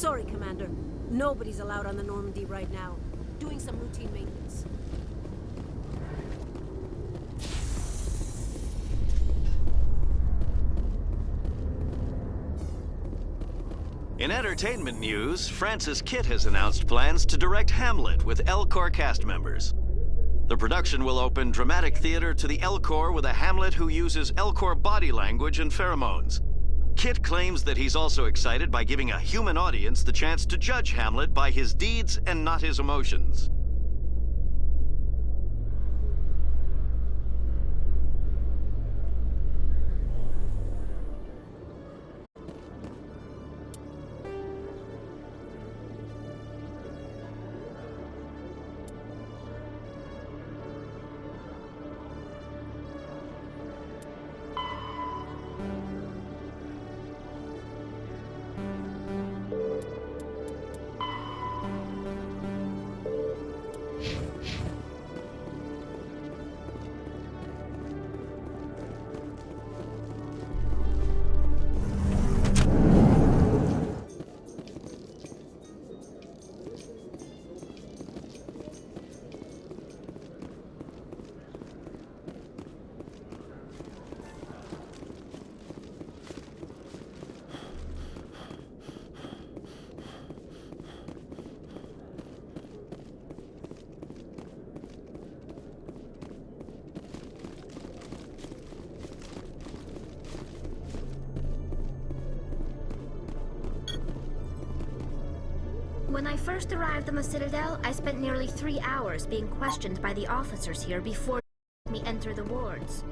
Sorry, Commander. Nobody's allowed on the Normandy right now. Doing some routine maintenance. In entertainment news, Francis Kitt has announced plans to direct Hamlet with Elcor cast members. The production will open dramatic theater to the Elcor with a Hamlet who uses Elcor body language and pheromones. Kitt claims that he's also excited by giving a human audience the chance to judge Hamlet by his deeds and not his emotions. When I first arrived on the Citadel, I spent nearly 3 hours being questioned by the officers here before me enter the wards.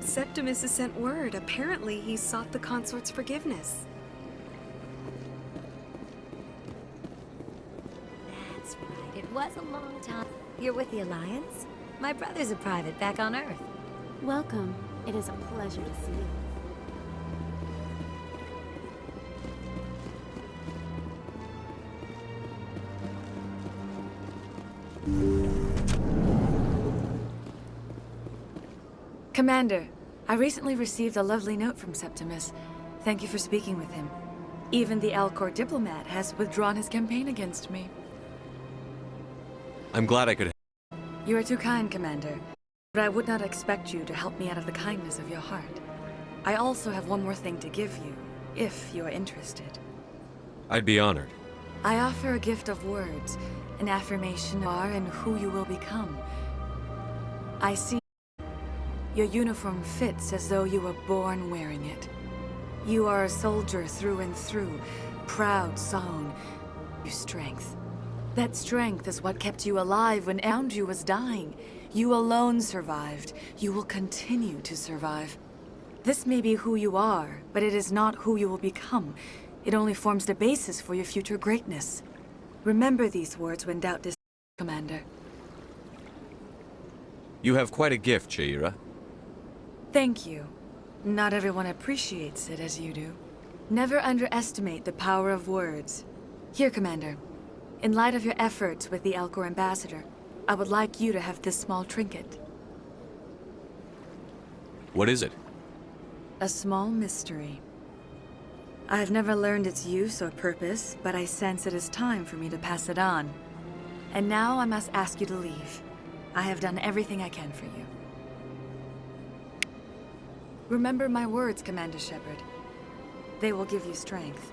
Septimus has sent word. Apparently, he sought the consort's forgiveness. That's right. It was a long time. You're with the Alliance? My brother's a private back on Earth. Welcome. It is a pleasure to see you. Commander, I recently received a lovely note from Septimus. Thank you for speaking with him. Even the Elcor diplomat has withdrawn his campaign against me. I'm glad I could. You are too kind, Commander. But I would not expect you to help me out of the kindness of your heart. I also have one more thing to give you, if you are interested. I'd be honored. I offer a gift of words, an affirmation of who you are and who you will become. I see your uniform fits as though you were born wearing it. You are a soldier through and through, proud song, your strength. That strength is what kept you alive when around you was dying. You alone survived. You will continue to survive. This may be who you are, but it is not who you will become. It only forms the basis for your future greatness. Remember these words when doubt is, Commander. You have quite a gift, Sha'ira. Thank you. Not everyone appreciates it as you do. Never underestimate the power of words. Here, Commander. In light of your efforts with the Elcor ambassador, I would like you to have this small trinket. What is it? A small mystery. I have never learned its use or purpose, but I sense it is time for me to pass it on. And now I must ask you to leave. I have done everything I can for you. Remember my words, Commander Shepard. They will give you strength.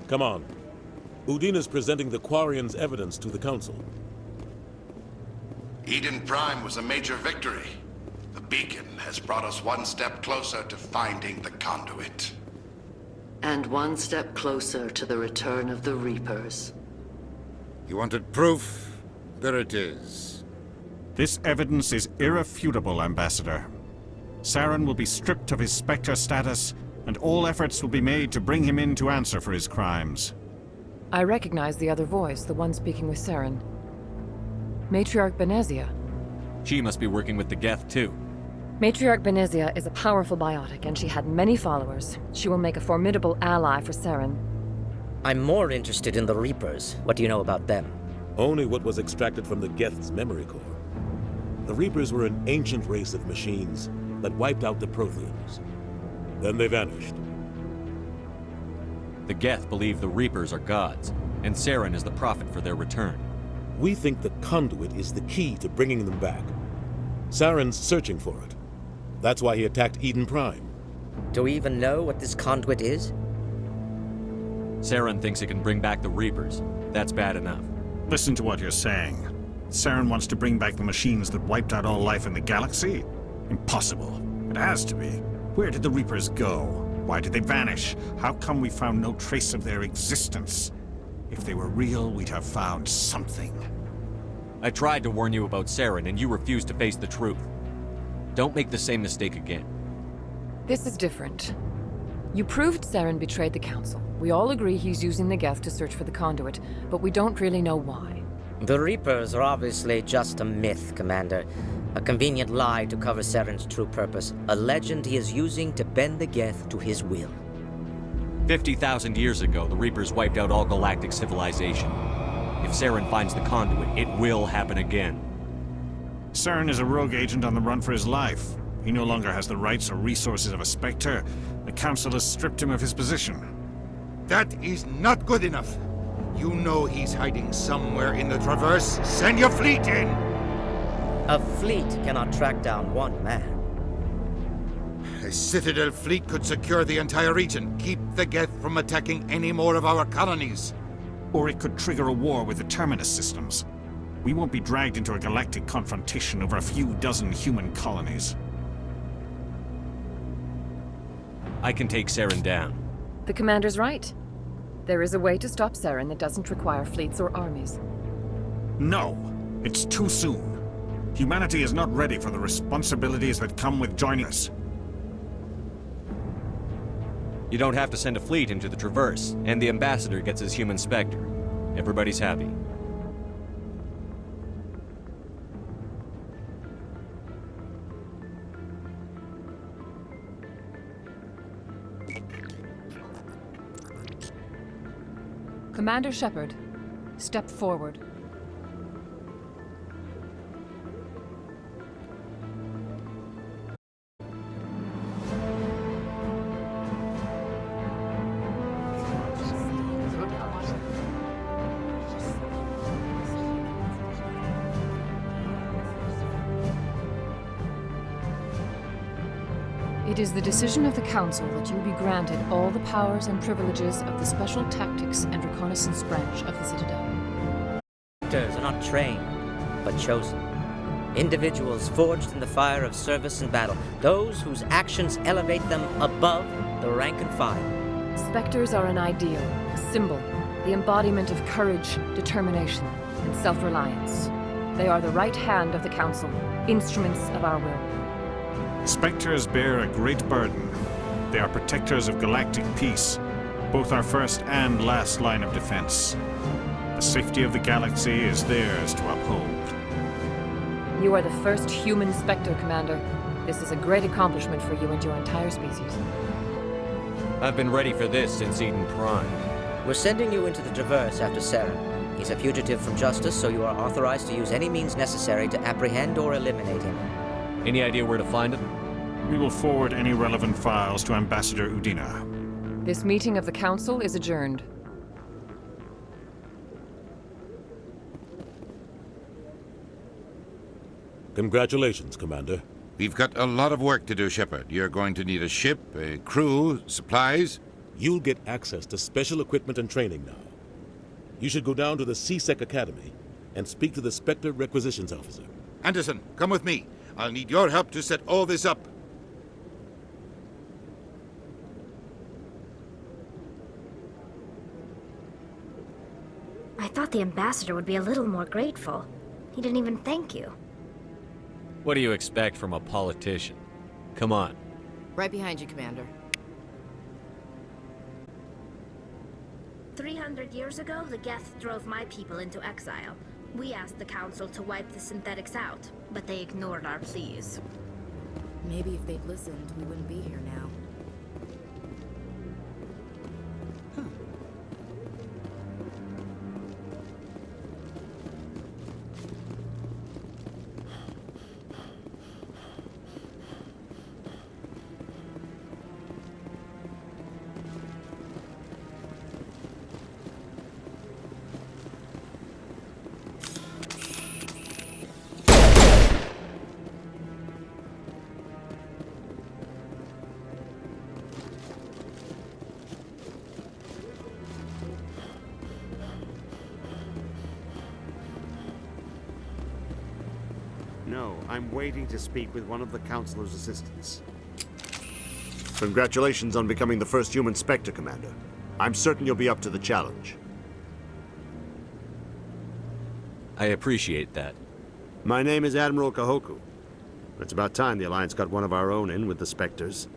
Come on. Udine is presenting the Quarians' evidence to the Council. Eden Prime was a major victory. The beacon has brought us one step closer to finding the conduit. And one step closer to the return of the Reapers. You wanted proof? There it is. This evidence is irrefutable, Ambassador. Saren will be stripped of his Spectre status, and all efforts will be made to bring him in to answer for his crimes. I recognize the other voice, the one speaking with Saren. Matriarch Benezia. She must be working with the Geth too. Matriarch Benezia is a powerful biotic, and she had many followers. She will make a formidable ally for Saren. I'm more interested in the Reapers. What do you know about them? Only what was extracted from the Geth's memory core. The Reapers were an ancient race of machines that wiped out the Protheans. Then they vanished. The Geth believe the Reapers are gods, and Saren is the prophet for their return. We think the conduit is the key to bringing them back. Saren's searching for it. That's why he attacked Eden Prime. Do we even know what this conduit is? Saren thinks it can bring back the Reapers. That's bad enough. Listen to what you're saying. Saren wants to bring back the machines that wiped out all life in the galaxy? Impossible. It has to be. Where did the Reapers go? Why did they vanish? How come we found no trace of their existence? If they were real, we'd have found something. I tried to warn you about Saren, and you refused to face the truth. Don't make the same mistake again. This is different. You proved Saren betrayed the Council. We all agree he's using the Geth to search for the conduit, but we don't really know why. The Reapers are obviously just a myth, Commander. A convenient lie to cover Saren's true purpose. A legend he is using to bend the Geth to his will. 50,000 years ago, the Reapers wiped out all galactic civilization. If Saren finds the conduit, it will happen again. Saren is a rogue agent on the run for his life. He no longer has the rights or resources of a Spectre. The Council has stripped him of his position. That is not good enough. You know he's hiding somewhere in the Traverse. Send your fleet in! A fleet cannot track down one man. A Citadel fleet could secure the entire region, keep the Geth from attacking any more of our colonies. Or it could trigger a war with the Terminus systems. We won't be dragged into a galactic confrontation over a few dozen human colonies. I can take Saren down. The Commander's right. There is a way to stop Saren that doesn't require fleets or armies. No, it's too soon. Humanity is not ready for the responsibilities that come with joining us. You don't have to send a fleet into the Traverse, and the Ambassador gets his human Spectre. Everybody's happy. Commander Shepard, step forward. It is the decision of the Council that you be granted all the powers and privileges of the Special Tactics and Reconnaissance Branch of the Citadel. Actors are not trained, but chosen. Individuals forged in the fire of service and battle. Those whose actions elevate them above the rank and file. Spectres are an ideal, a symbol, the embodiment of courage, determination, and self-reliance. They are the right hand of the Council, instruments of our will. Spectres bear a great burden. They are protectors of galactic peace, both our first and last line of defense. The safety of the galaxy is theirs to uphold. You are the first human Spectre, Commander. This is a great accomplishment for you and your entire species. I've been ready for this since Eden Prime. We're sending you into the Traverse after Saren. He's a fugitive from justice, so you are authorized to use any means necessary to apprehend or eliminate him. Any idea where to find him? We will forward any relevant files to Ambassador Udina. This meeting of the Council is adjourned. Congratulations, Commander. We've got a lot of work to do, Shepard. You're going to need a ship, a crew, supplies. You'll get access to special equipment and training now. You should go down to the C-Sec Academy and speak to the Spectre Requisitions Officer. Anderson, come with me. I'll need your help to set all this up. I thought the Ambassador would be a little more grateful. He didn't even thank you. What do you expect from a politician? Come on. Right behind you, Commander. 300 years ago, the Geth drove my people into exile. We asked the Council to wipe the synthetics out, but they ignored our pleas. Maybe if they'd listened, we wouldn't be here now. No, I'm waiting to speak with one of the Councilor's assistants. Congratulations on becoming the first human Spectre, Commander. I'm certain you'll be up to the challenge. I appreciate that. My name is Admiral Kahoku. It's about time the Alliance got one of our own in with the Spectres.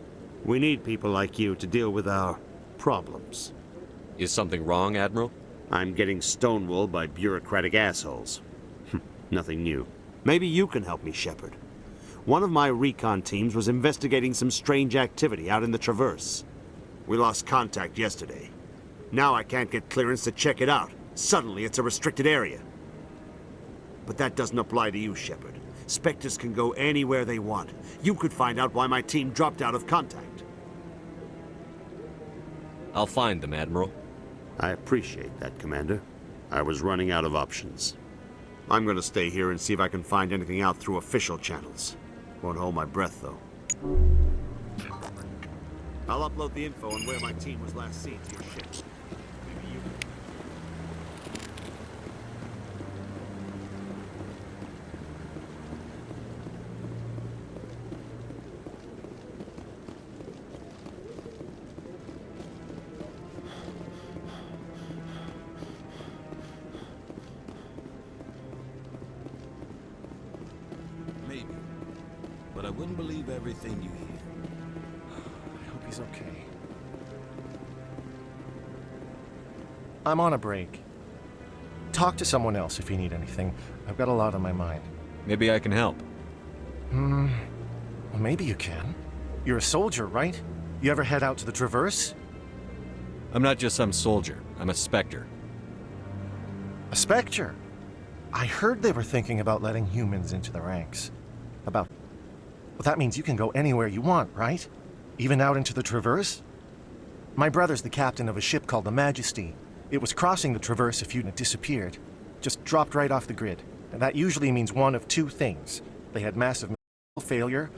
We need people like you to deal with our problems. Is something wrong, Admiral? I'm getting stonewalled by bureaucratic assholes. Nothing new. Maybe you can help me, Shepard. One of my recon teams was investigating some strange activity out in the Traverse. We lost contact yesterday. Now I can't get clearance to check it out. Suddenly it's a restricted area. But that doesn't apply to you, Shepard. Spectres can go anywhere they want. You could find out why my team dropped out of contact. I'll find them, Admiral. I appreciate that, Commander. I was running out of options. I'm going to stay here and see if I can find anything out through official channels. Won't hold my breath, though. I'll upload the info on where my team was last seen to your ship. Maybe you can... Maybe. But I wouldn't believe everything you hear. I hope he's okay. I'm on a break. Talk to someone else if you need anything. I've got a lot on my mind. Maybe I can help. Well, maybe you can. You're a soldier, right? You ever head out to the Traverse? I'm not just some soldier. I'm a Spectre. A Spectre? I heard they were thinking about letting humans into the ranks. Well, that means you can go anywhere you want, right? Even out into the Traverse? My brother's the captain of a ship called the Majesty. It was crossing the Traverse a few and it disappeared. Just dropped right off the grid. And that usually means one of two things. They had massive missile failure,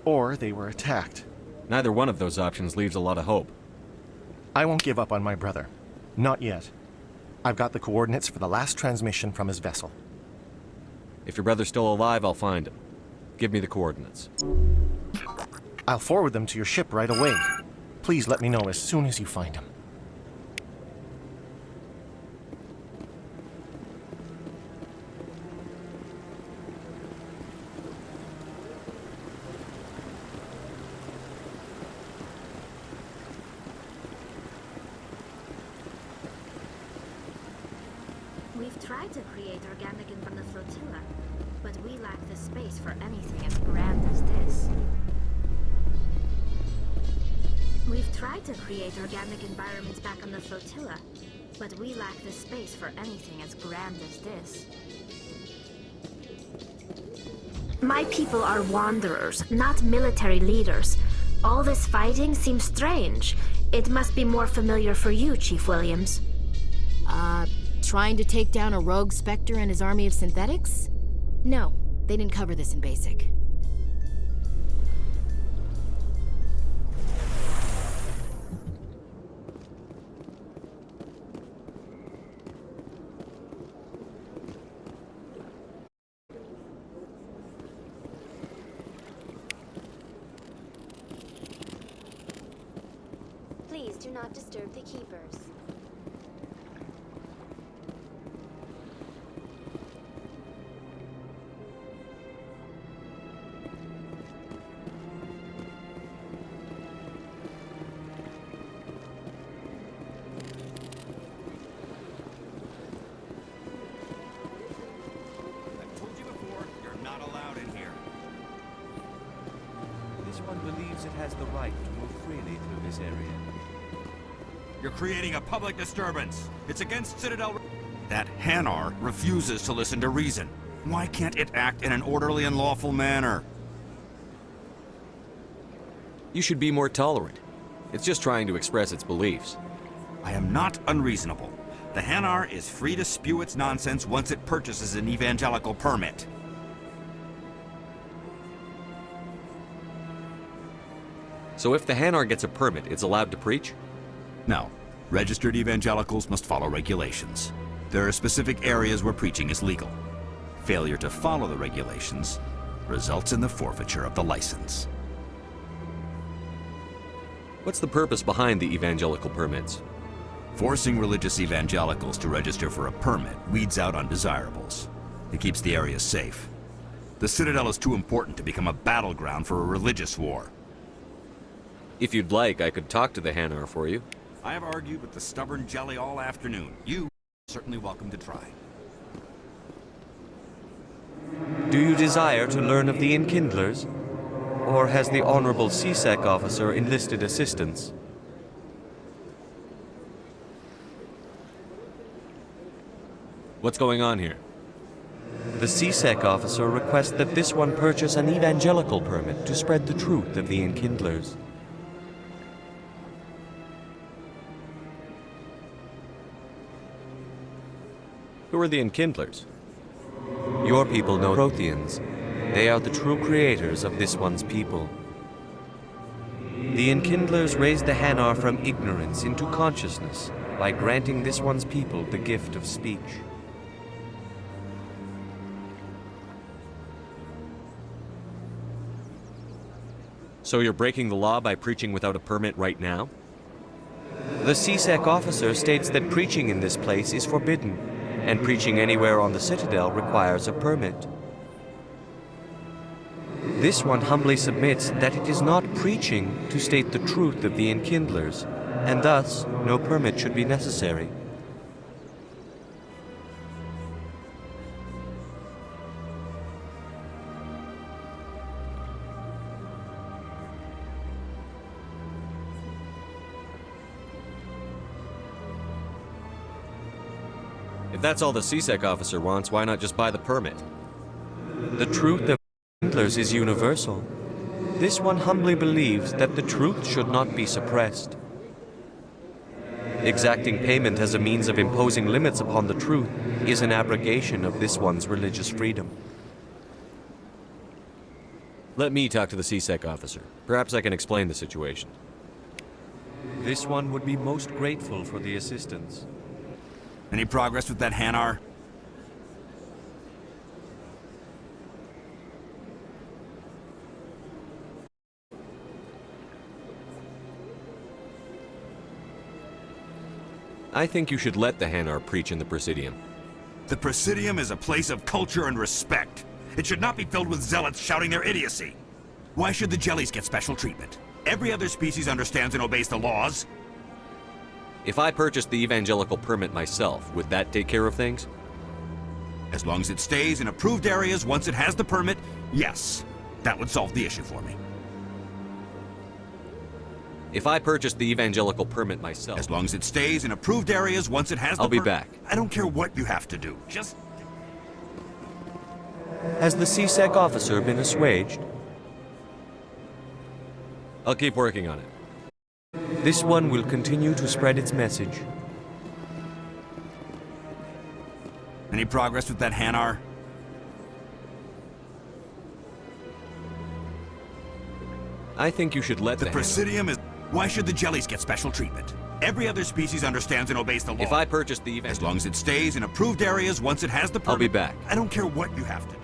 or they were attacked. Neither one of those options leaves a lot of hope. I won't give up on my brother. Not yet. I've got the coordinates for the last transmission from his vessel. If your brother's still alive, I'll find him. Give me the coordinates. I'll forward them to your ship right away. Please let me know as soon as you find him. We've tried to create Organican from the flotilla, but we lack the space for anything as grand as this. We've tried to create organic environments back on the flotilla, but we lack the space for anything as grand as this. My people are wanderers, not military leaders. All this fighting seems strange. It must be more familiar for you, Chief Williams. Trying to take down a rogue Spectre and his army of synthetics? No, they didn't cover this in BASIC. Please do not disturb the keepers. it has the right to move freely through this area. You're creating a public disturbance. It's against Citadel... That Hanar refuses to listen to reason. Why can't it act in an orderly and lawful manner? You should be more tolerant. It's just trying to express its beliefs. I am not unreasonable. The Hanar is free to spew its nonsense once it purchases an evangelical permit. So if the Hanar gets a permit, it's allowed to preach? No. Registered evangelicals must follow regulations. There are specific areas where preaching is legal. Failure to follow the regulations results in the forfeiture of the license. What's the purpose behind the evangelical permits? Forcing religious evangelicals to register for a permit weeds out undesirables. It keeps the area safe. The Citadel is too important to become a battleground for a religious war. If you'd like, I could talk to the Hanar for you. I have argued with the stubborn jelly all afternoon. You are certainly welcome to try. Do you desire to learn of the Enkindlers? Or has the Honorable CSEC officer enlisted assistance? What's going on here? The CSEC officer requests that this one purchase an evangelical permit to spread the truth of the Enkindlers. Who are the Enkindlers? Your people know Protheans. They are the true creators of this one's people. The Enkindlers raised the Hanar from ignorance into consciousness by granting this one's people the gift of speech. So you're breaking the law by preaching without a permit right now? The CSEC officer states that preaching in this place is forbidden, and preaching anywhere on the Citadel requires a permit. This one humbly submits that it is not preaching to state the truth of the Enkindlers, and thus no permit should be necessary. If that's all the CSEC officer wants, why not just buy the permit? The truth of Enkindlers is universal. This one humbly believes that the truth should not be suppressed. Exacting payment as a means of imposing limits upon the truth is an abrogation of this one's religious freedom. Let me talk to the CSEC officer. Perhaps I can explain the situation. This one would be most grateful for the assistance. Any progress with that Hanar? I think you should let the Hanar preach in the Presidium. The Presidium is a place of culture and respect. It should not be filled with zealots shouting their idiocy. Why should the jellies get special treatment? Every other species understands and obeys the laws. If I purchased the evangelical permit myself, would that take care of things? As long as it stays in approved areas once it has the permit, yes. That would solve the issue for me. If I purchased the evangelical permit myself... As long as it stays in approved areas once it has the I'll be back. I don't care what you have to do. Just... Has the CSEC officer been assuaged? I'll keep working on it. This one will continue to spread its message. Any progress with that Hanar? I think you should let the Presidium is... Why should the jellies get special treatment? Every other species understands and obeys the law. If I purchased the As long as it stays in approved areas once it has the permit... I'll be back. I don't care what you have to do.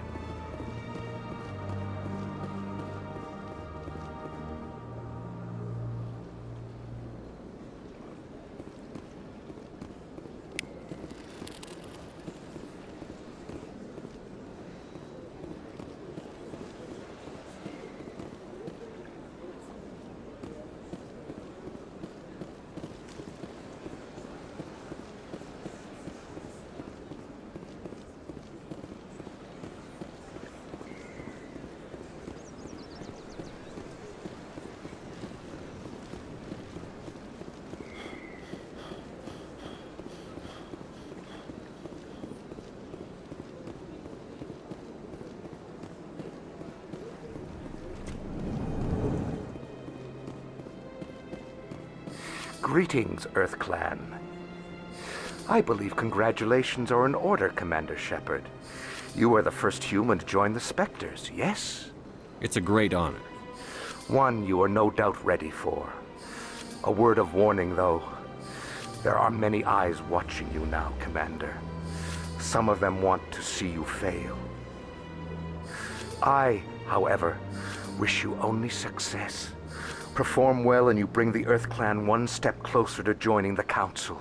Greetings, Earth Clan. I believe congratulations are in order, Commander Shepard. You are the first human to join the Spectres, yes? It's a great honor. One you are no doubt ready for. A word of warning, though. There are many eyes watching you now, Commander. Some of them want to see you fail. I, however, wish you only success. Perform well and you bring the Earth Clan one step closer to joining the Council.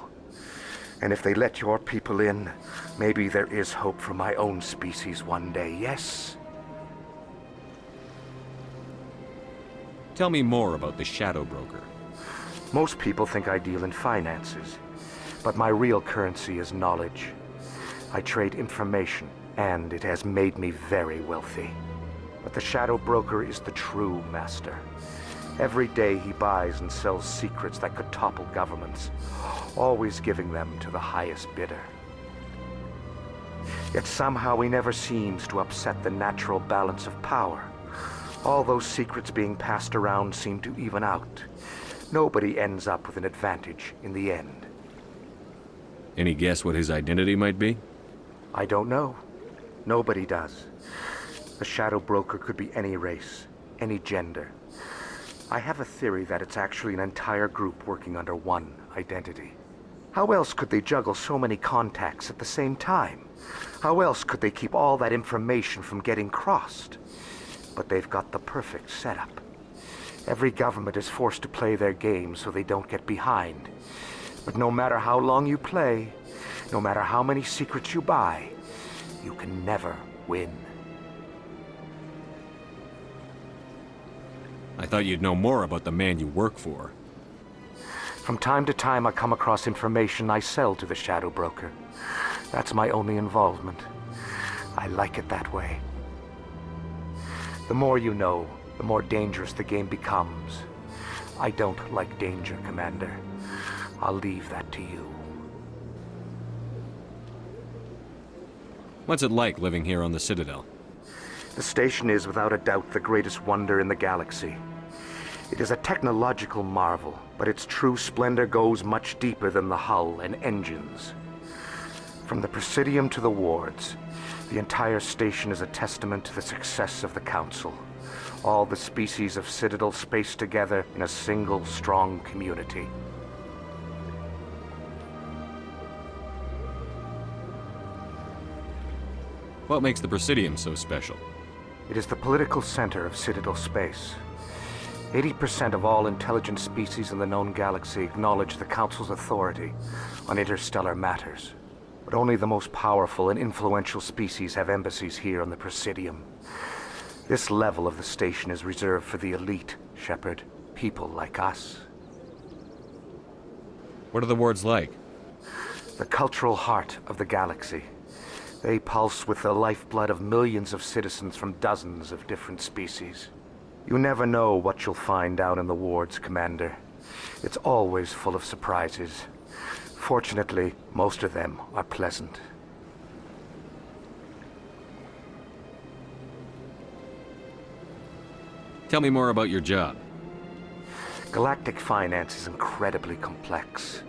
And if they let your people in, maybe there is hope for my own species one day, yes? Tell me more about the Shadow Broker. Most people think I deal in finances, but my real currency is knowledge. I trade information, and it has made me very wealthy. But the Shadow Broker is the true master. Every day he buys and sells secrets that could topple governments, always giving them to the highest bidder. Yet somehow he never seems to upset the natural balance of power. All those secrets being passed around seem to even out. Nobody ends up with an advantage in the end. Any guess what his identity might be? I don't know. Nobody does. The Shadow Broker could be any race, any gender. I have a theory that it's actually an entire group working under one identity. How else could they juggle so many contacts at the same time? How else could they keep all that information from getting crossed? But they've got the perfect setup. Every government is forced to play their game so they don't get behind. But no matter how long you play, no matter how many secrets you buy, you can never win. I thought you'd know more about the man you work for. From time to time I come across information I sell to the Shadow Broker. That's my only involvement. I like it that way. The more you know, the more dangerous the game becomes. I don't like danger, Commander. I'll leave that to you. What's it like living here on the Citadel? The station is without a doubt the greatest wonder in the galaxy. It is a technological marvel, but its true splendor goes much deeper than the hull and engines. From the Presidium to the wards, the entire station is a testament to the success of the Council. All the species of Citadel spaced together in a single strong community. What makes the Presidium so special? It is the political center of Citadel space. 80% of all intelligent species in the known galaxy acknowledge the Council's authority on interstellar matters. But only the most powerful and influential species have embassies here on the Presidium. This level of the station is reserved for the elite, Shepard. People like us. What are the wards like? The cultural heart of the galaxy. They pulse with the lifeblood of millions of citizens from dozens of different species. You never know what you'll find down in the wards, Commander. It's always full of surprises. Fortunately, most of them are pleasant. Tell me more about your job. Galactic finance is incredibly complex.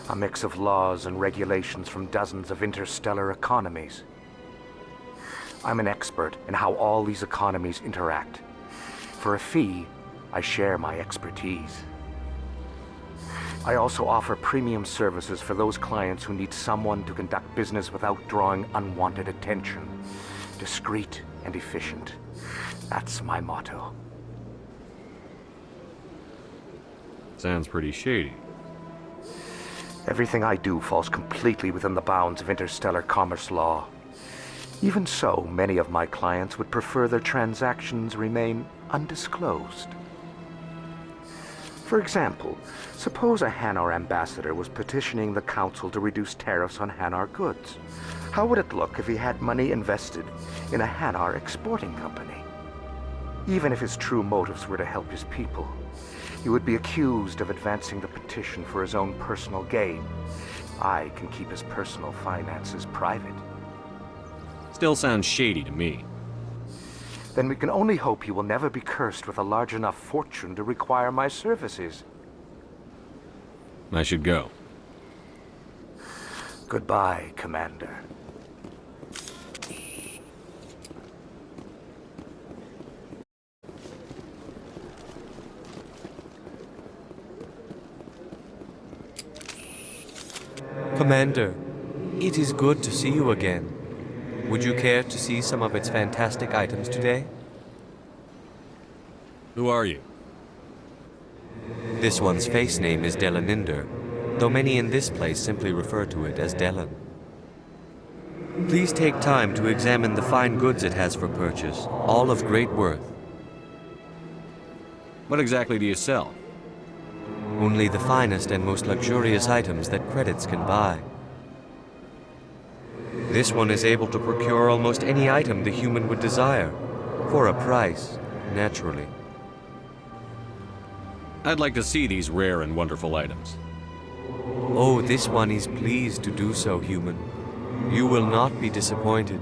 A mix of laws and regulations from dozens of interstellar economies. I'm an expert in how all these economies interact. For a fee, I share my expertise. I also offer premium services for those clients who need someone to conduct business without drawing unwanted attention. Discreet and efficient. That's my motto. Sounds pretty shady. Everything I do falls completely within the bounds of interstellar commerce law. Even so, many of my clients would prefer their transactions remain undisclosed. For example, suppose a Hanar ambassador was petitioning the Council to reduce tariffs on Hanar goods. How would it look if he had money invested in a Hanar exporting company? Even if his true motives were to help his people, he would be accused of advancing the petition for his own personal gain. I can keep his personal finances private. Still sounds shady to me. Then we can only hope he will never be cursed with a large enough fortune to require my services. I should go. Goodbye, Commander. Commander, it is good to see you again. Would you care to see some of its fantastic items today? Who are you? This one's face name is Delaninder, though many in this place simply refer to it as Delan. Please take time to examine the fine goods it has for purchase, all of great worth. What exactly do you sell? Only the finest and most luxurious items that credits can buy. This one is able to procure almost any item the human would desire, for a price, naturally. I'd like to see these rare and wonderful items. Oh, this one is pleased to do so, human. You will not be disappointed.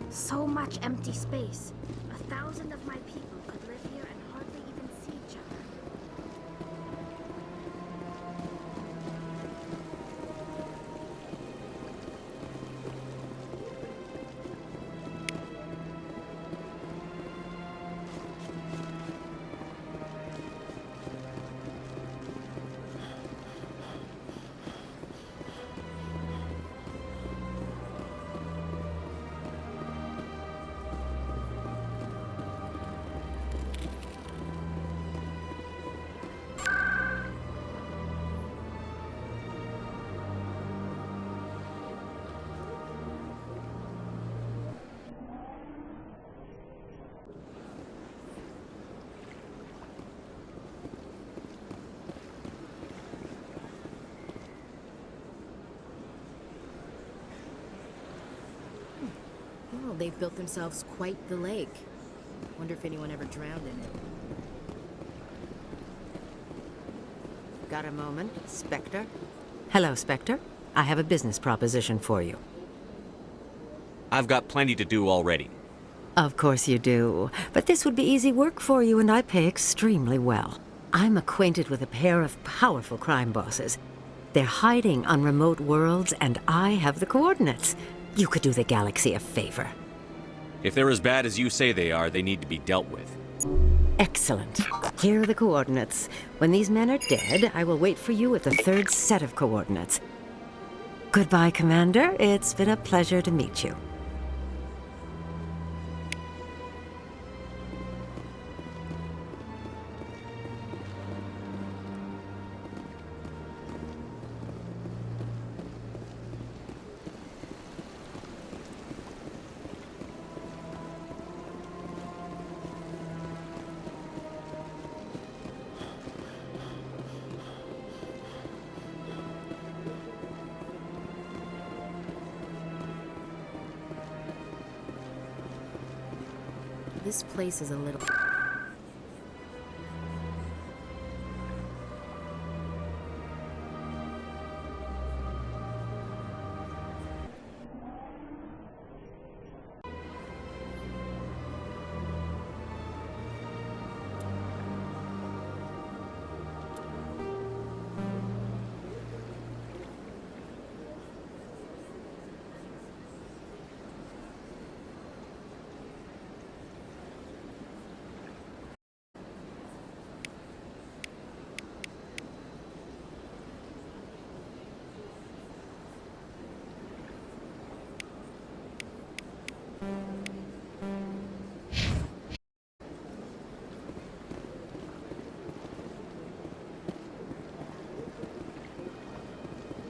So much empty space. 1,000 of my people could live here and hardly even see each other. Well, they've built themselves quite the lake. Wonder if anyone ever drowned in it. Got a moment, Spectre? Hello, Spectre. I have a business proposition for you. I've got plenty to do already. Of course you do. But this would be easy work for you, and I pay extremely well. I'm acquainted with a pair of powerful crime bosses. They're hiding on remote worlds, and I have the coordinates. You could do the galaxy a favor. If they're as bad as you say they are, they need to be dealt with. Excellent. Here are the coordinates. When these men are dead, I will wait for you at the third set of coordinates. Goodbye, Commander. It's been a pleasure to meet you. This place is a little...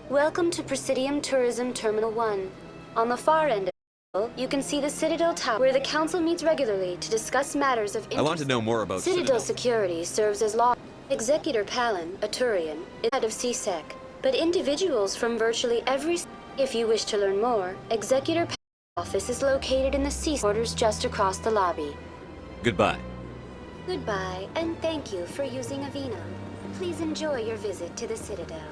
Welcome to Presidium Tourism Terminal 1. On the far end of the Citadel, you can see the Citadel Tower, where the Council meets regularly to discuss matters of interest. I want to know more about Citadel Security serves as law. Executor Palin, a Turian, is head of CSEC, but individuals from virtually every... If you wish to learn more, Executor Palin's office is located in the C quarters just across the lobby. Goodbye. Goodbye, and thank you for using Avina. Please enjoy your visit to the Citadel.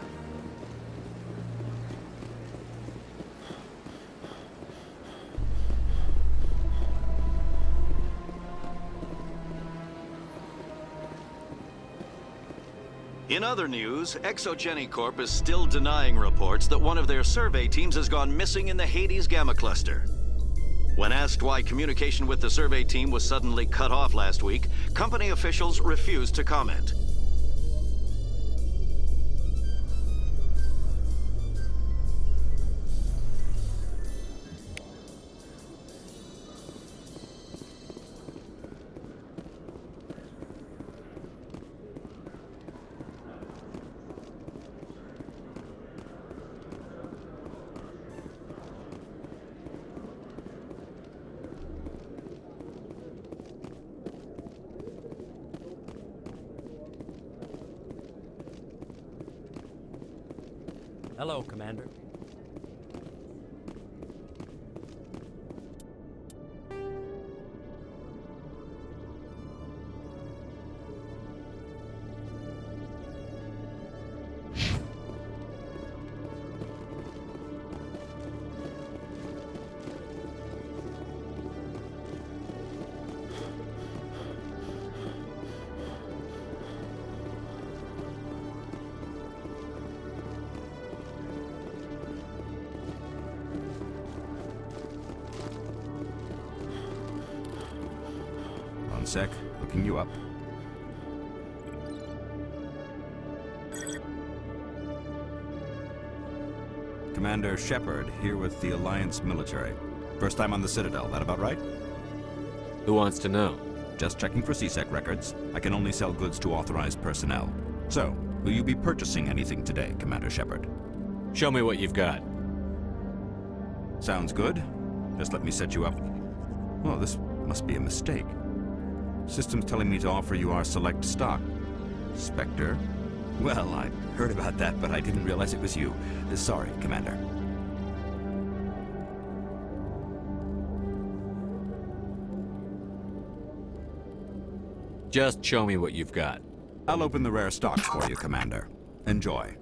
In other news, Exogeny Corp is still denying reports that one of their survey teams has gone missing in the Hades Gamma Cluster. When asked why communication with the survey team was suddenly cut off last week, company officials refused to comment. Hello, Commander. One sec, looking you up. Commander Shepard, here with the Alliance military. First time on the Citadel, that about right? Who wants to know? Just checking for CSEC records. I can only sell goods to authorized personnel. So, will you be purchasing anything today, Commander Shepard? Show me what you've got. Sounds good. Just let me set you up. Oh, this must be a mistake. System's telling me to offer you our select stock. Spectre? Well, I heard about that, but I didn't realize it was you. Sorry, Commander. Just show me what you've got. I'll open the rare stocks for you, Commander. Enjoy.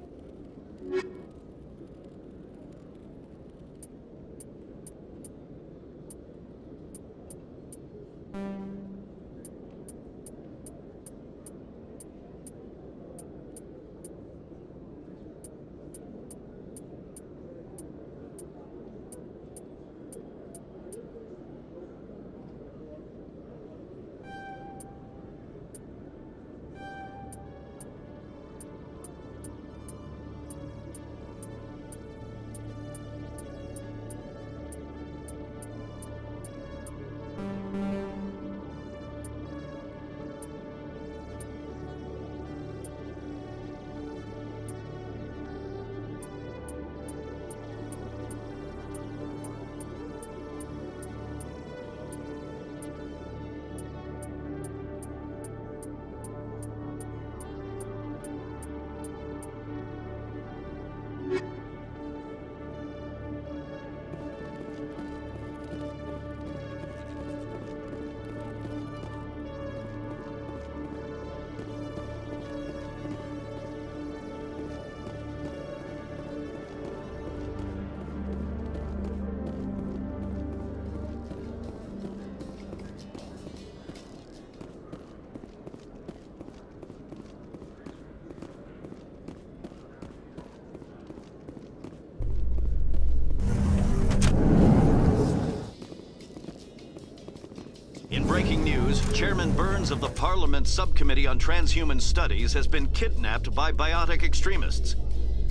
Chairman Burns of the Parliament Subcommittee on Transhuman Studies has been kidnapped by biotic extremists.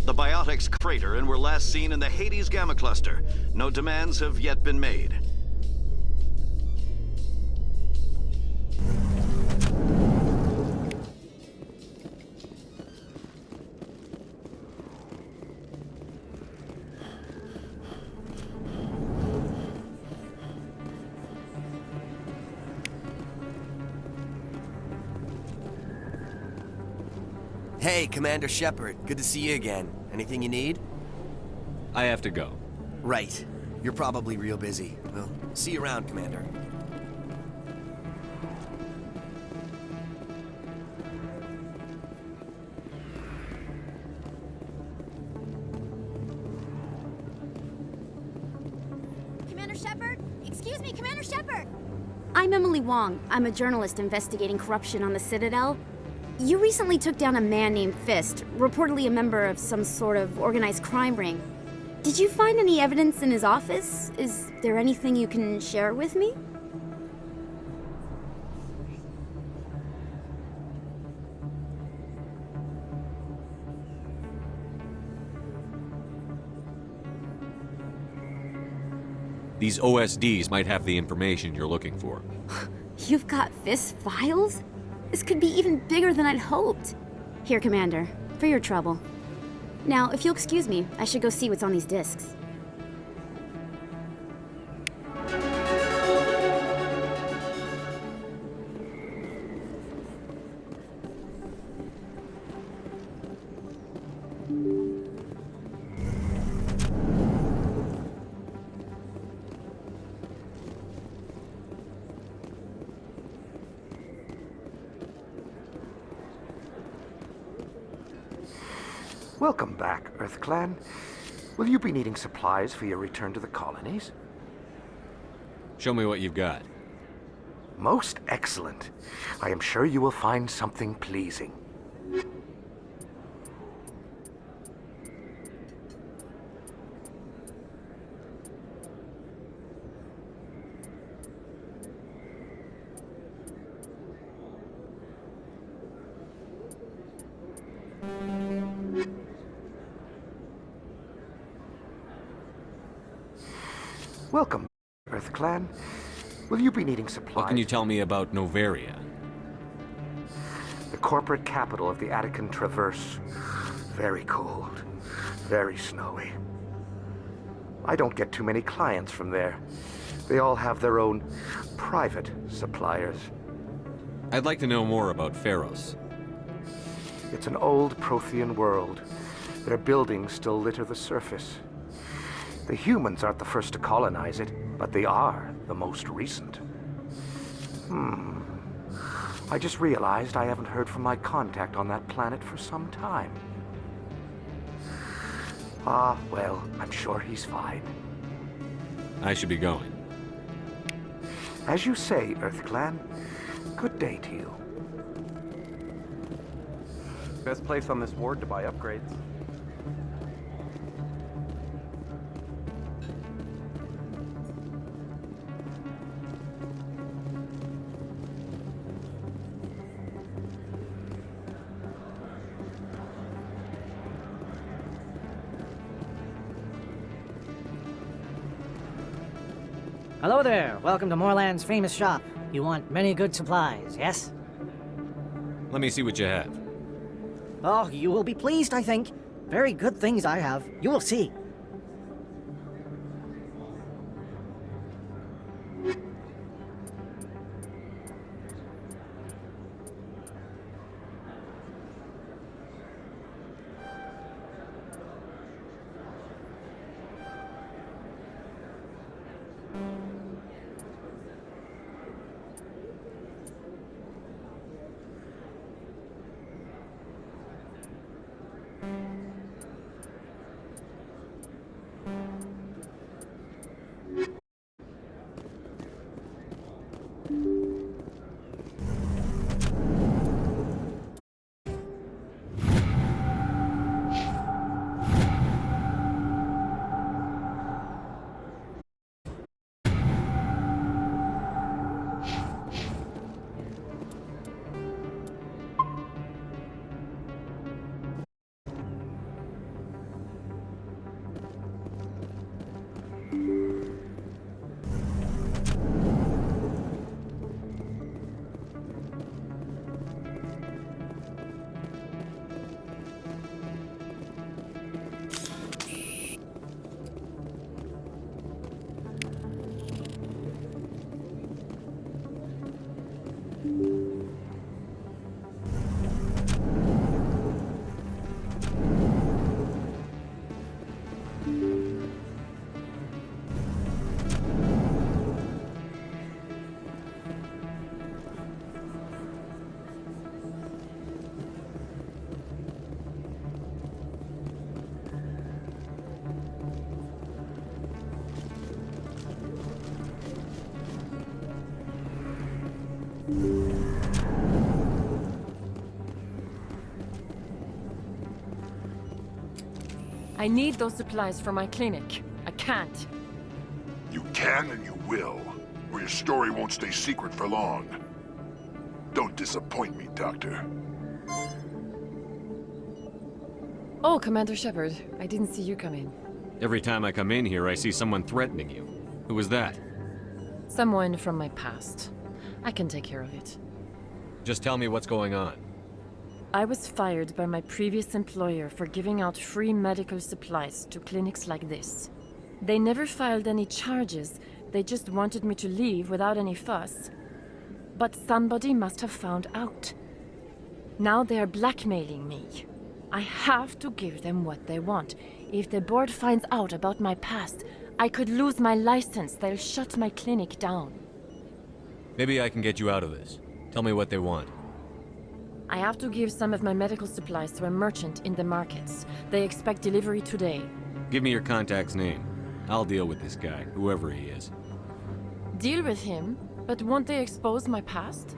The biotics crater and were last seen in the Hades Gamma Cluster. No demands have yet been made. Hey, Commander Shepard. Good to see you again. Anything you need? I have to go. Right. You're probably real busy. Well, see you around, Commander. Commander Shepard? Excuse me, Commander Shepard! I'm Emily Wong. I'm a journalist investigating corruption on the Citadel. You recently took down a man named Fist, reportedly a member of some sort of organized crime ring. Did you find any evidence in his office? Is there anything you can share with me? These OSDs might have the information you're looking for. You've got Fist files? This could be even bigger than I'd hoped. Here, Commander, for your trouble. Now, if you'll excuse me, I should go see what's on these discs. Welcome back, EarthClan. Will you be needing supplies for your return to the colonies? Show me what you've got. Most excellent. I am sure you will find something pleasing. Welcome, EarthClan. Will you be needing supplies? What can you tell me about Noveria? The corporate capital of the Attican Traverse. Very cold. Very snowy. I don't get too many clients from there. They all have their own private suppliers. I'd like to know more about Pharos. It's an old Prothean world. Their buildings still litter the surface. The humans aren't the first to colonize it, but they are the most recent. I just realized I haven't heard from my contact on that planet for some time. Ah, well, I'm sure he's fine. I should be going. As you say, EarthClan. Good day to you. Best place on this ward to buy upgrades. Hello there. Welcome to Moorland's famous shop. You want many good supplies, yes? Let me see what you have. Oh, you will be pleased, I think. Very good things I have. You will see. I need those supplies for my clinic. I can't. You can and you will, or your story won't stay secret for long. Don't disappoint me, Doctor. Oh, Commander Shepard. I didn't see you come in. Every time I come in here, I see someone threatening you. Who was that? Someone from my past. I can take care of it. Just tell me what's going on. I was fired by my previous employer for giving out free medical supplies to clinics like this. They never filed any charges. They just wanted me to leave without any fuss. But somebody must have found out. Now they are blackmailing me. I have to give them what they want. If the board finds out about my past, I could lose my license. They'll shut my clinic down. Maybe I can get you out of this. Tell me what they want. I have to give some of my medical supplies to a merchant in the markets. They expect delivery today. Give me your contact's name. I'll deal with this guy, whoever he is. Deal with him? But won't they expose my past?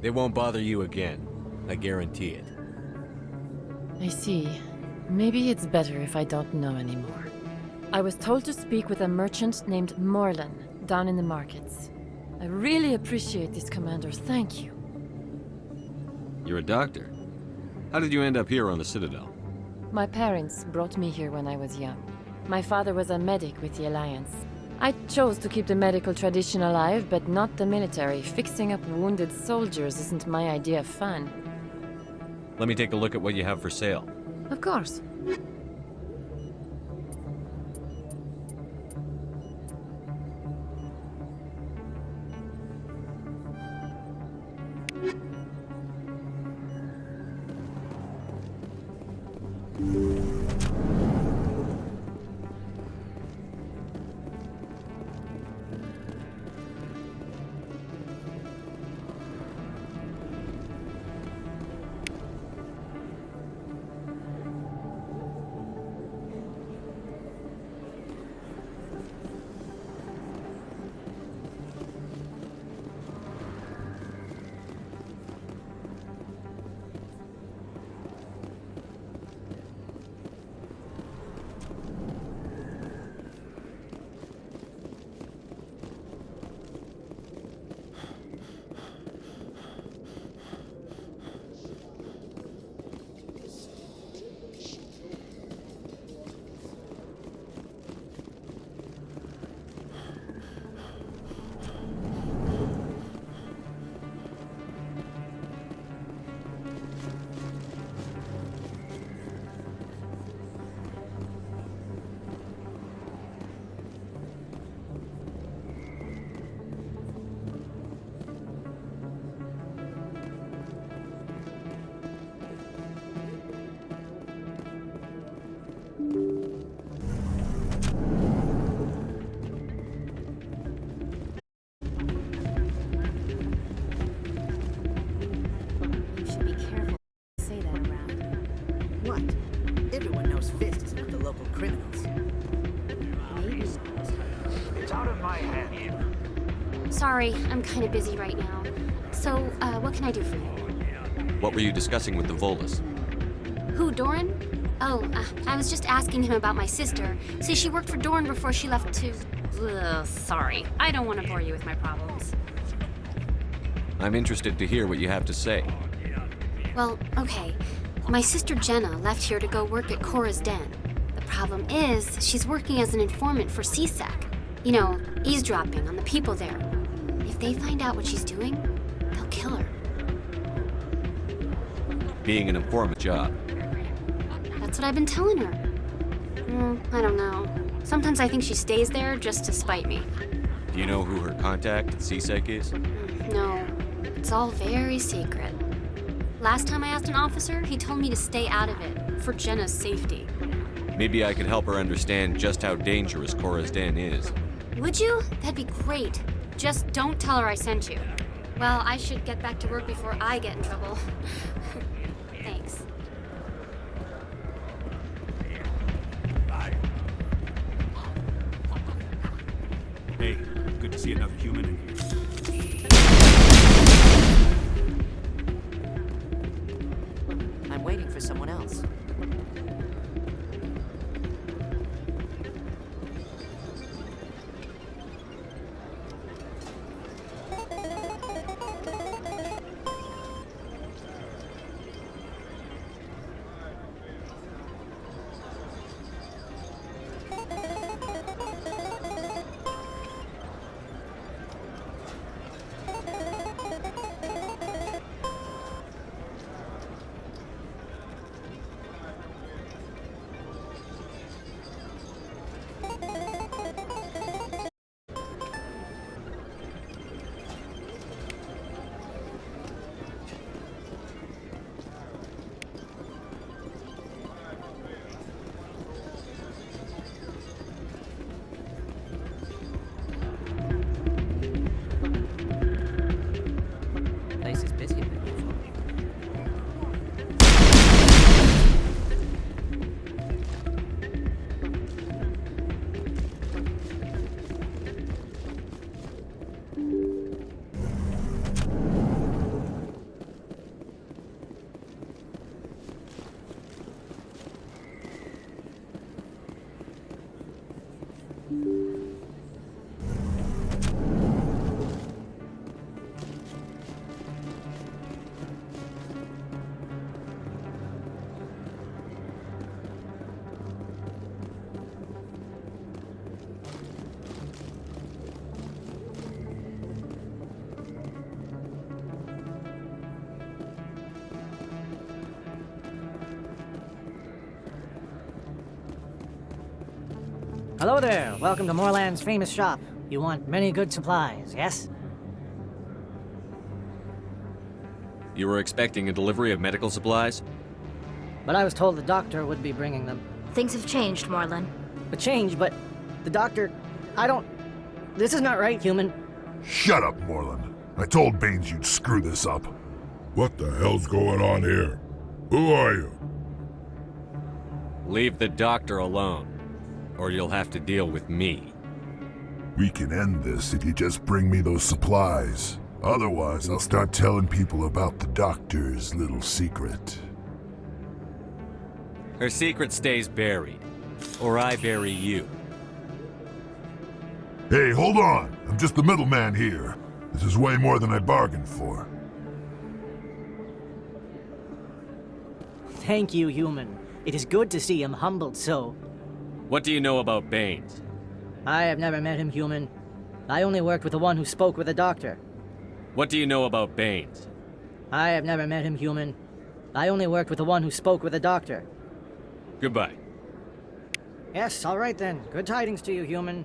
They won't bother you again. I guarantee it. I see. Maybe it's better if I don't know anymore. I was told to speak with a merchant named Morlan down in the markets. I really appreciate this, Commander. Thank you. You're a doctor. How did you end up here on the Citadel? My parents brought me here when I was young. My father was a medic with the Alliance. I chose to keep the medical tradition alive, but not the military. Fixing up wounded soldiers isn't my idea of fun. Let me take a look at what you have for sale. Of course. Sorry, I'm kind of busy right now. So, what can I do for you? What were you discussing with the Volus? Who, Doran? Oh, I was just asking him about my sister. See, she worked for Doran before she left to... Ugh, sorry, I don't want to bore you with my problems. I'm interested to hear what you have to say. Well, okay. My sister Jenna left here to go work at Cora's Den. The problem is, she's working as an informant for CSEC. You know, eavesdropping on the people there. If they find out what she's doing, they'll kill her. Being an informant job. That's what I've been telling her. I don't know. Sometimes I think she stays there just to spite me. Do you know who her contact at CSEC is? No, it's all very secret. Last time I asked an officer, he told me to stay out of it, for Jenna's safety. Maybe I could help her understand just how dangerous Cora's Den is. Would you? That'd be great. Just don't tell her I sent you. Well, I should get back to work before I get in trouble. Thanks. Hey, good to see another human in here. I'm waiting for someone else. Hello there. Welcome to Moorland's famous shop. You want many good supplies, yes? You were expecting a delivery of medical supplies? But I was told the doctor would be bringing them. Things have changed, Moorland. A change, but the doctor... This is not right, human. Shut up, Moorland. I told Baines you'd screw this up. What the hell's going on here? Who are you? Leave the doctor alone, or you'll have to deal with me. We can end this if you just bring me those supplies. Otherwise, I'll start telling people about the doctor's little secret. Her secret stays buried, or I bury you. Hey, hold on! I'm just the middleman here. This is way more than I bargained for. Thank you, human. It is good to see him humbled so. What do you know about Baines? I have never met him, human. I only worked with the one who spoke with the doctor. What do you know about Baines? I have never met him, human. I only worked with the one who spoke with the doctor. Goodbye. Yes, all right then. Good tidings to you, human.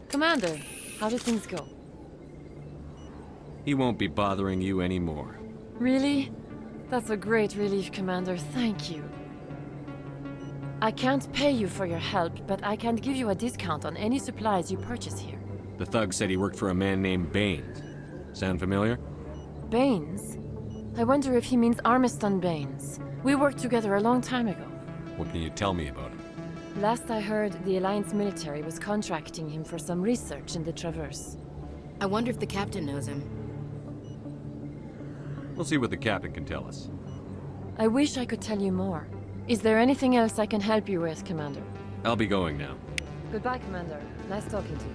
Commander, how did things go? He won't be bothering you anymore. Really? That's a great relief, Commander. Thank you. I can't pay you for your help, but I can give you a discount on any supplies you purchase here. The thug said he worked for a man named Baines. Sound familiar? Baines? I wonder if he means Armiston Baines. We worked together a long time ago. What can you tell me about him? Last I heard, the Alliance military was contracting him for some research in the Traverse. I wonder if the captain knows him. We'll see what the captain can tell us. I wish I could tell you more. Is there anything else I can help you with, Commander? I'll be going now. Goodbye, Commander. Nice talking to you.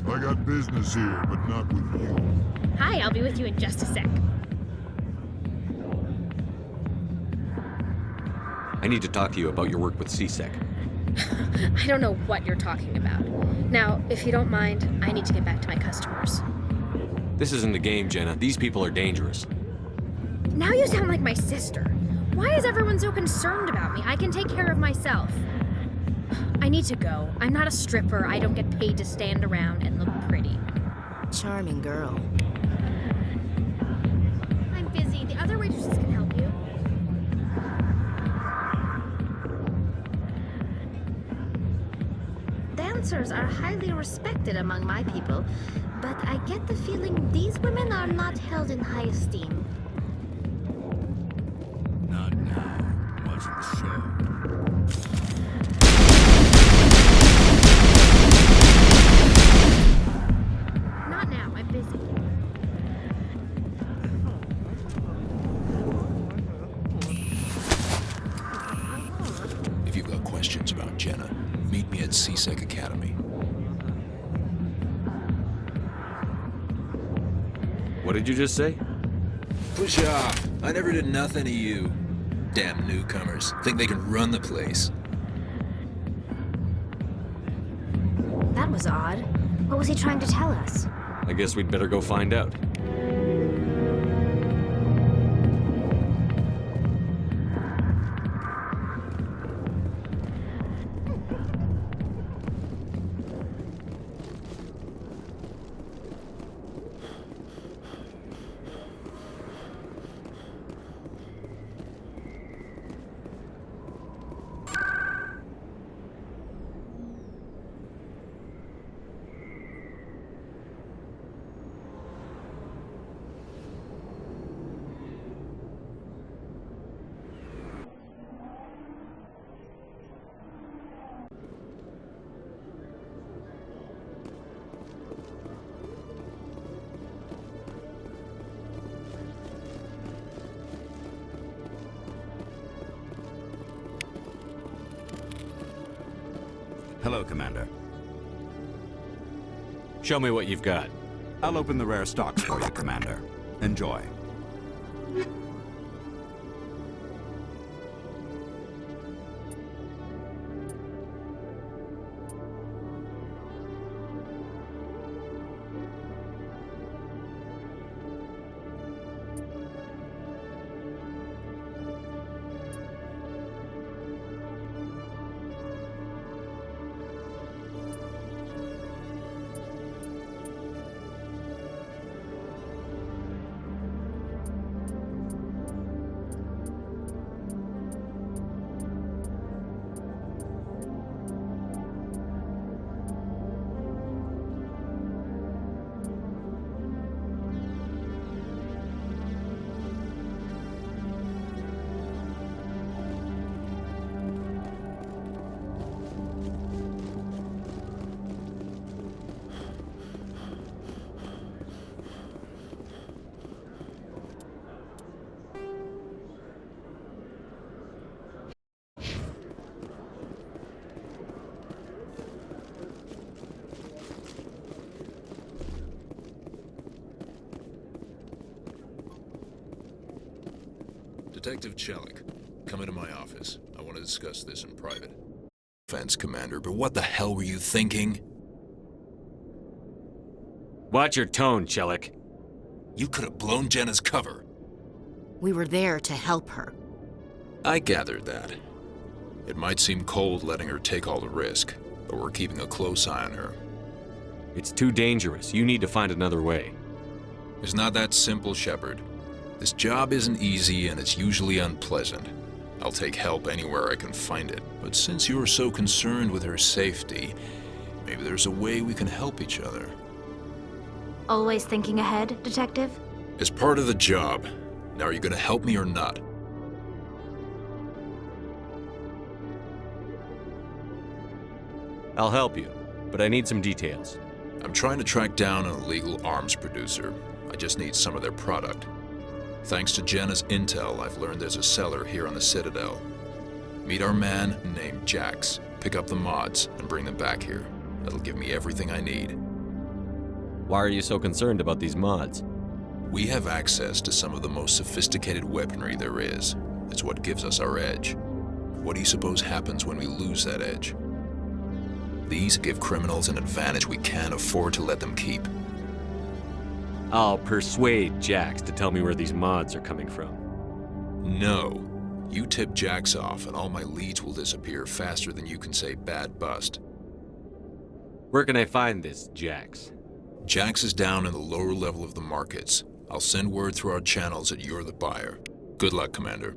I got business here, but not with you. Hi, I'll be with you in just a sec. I need to talk to you about your work with CSEC. I don't know what you're talking about. Now, if you don't mind, I need to get back to my customers. This isn't a game, Jenna. These people are dangerous. Now you sound like my sister. Why is everyone so concerned about me? I can take care of myself. I need to go. I'm not a stripper. I don't get paid to stand around and look pretty. Charming girl. I'm busy. The other waitresses can help you. Dancers are highly respected among my people, but I get the feeling these women are not held in high esteem. Not now. Watching the show. Not now. I'm busy. If you've got questions about What did you just say? Push off. I never did nothing to you. Damn newcomers. Think they can run the place. That was odd. What was he trying to tell us? I guess we'd better go find out. Hello, Commander. Show me what you've got. I'll open the rare stocks for you, Commander. Enjoy. Detective Chelik, come into my office. I want to discuss this in private. Offense, Commander, but what the hell were you thinking? Watch your tone, Chelik. You could have blown Jenna's cover. We were there to help her. I gathered that. It might seem cold letting her take all the risk, but we're keeping a close eye on her. It's too dangerous. You need to find another way. It's not that simple, Shepard. This job isn't easy and it's usually unpleasant. I'll take help anywhere I can find it. But since you're so concerned with her safety, maybe there's a way we can help each other. Always thinking ahead, Detective? It's part of the job. Now are you gonna help me or not? I'll help you, but I need some details. I'm trying to track down an illegal arms producer. I just need some of their product. Thanks to Jenna's intel, I've learned there's a seller here on the Citadel. Meet our man named Jax, pick up the mods, and bring them back here. That'll give me everything I need. Why are you so concerned about these mods? We have access to some of the most sophisticated weaponry there is. It's what gives us our edge. What do you suppose happens when we lose that edge? These give criminals an advantage we can't afford to let them keep. I'll persuade Jax to tell me where these mods are coming from. No. You tip Jax off and all my leads will disappear faster than you can say bad bust. Where can I find this Jax? Jax is down in the lower level of the markets. I'll send word through our channels that you're the buyer. Good luck, Commander.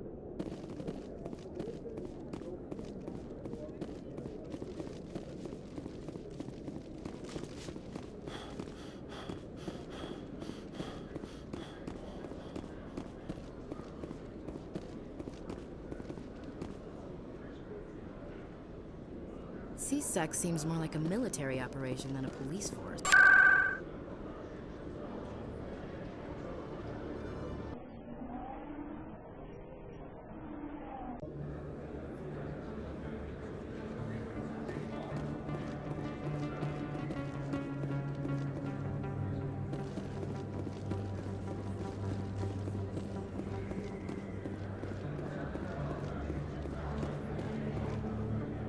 CSEC seems more like a military operation than a police force.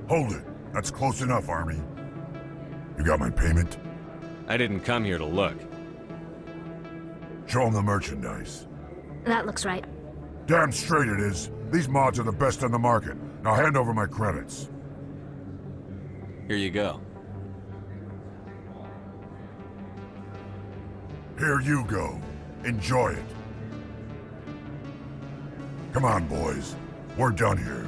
Hold it. That's close enough, Army. You got my payment? I didn't come here to look. Show them the merchandise. That looks right. Damn straight it is. These mods are the best on the market. Now hand over my credits. Here you go. Here you go. Enjoy it. Come on, boys. We're done here.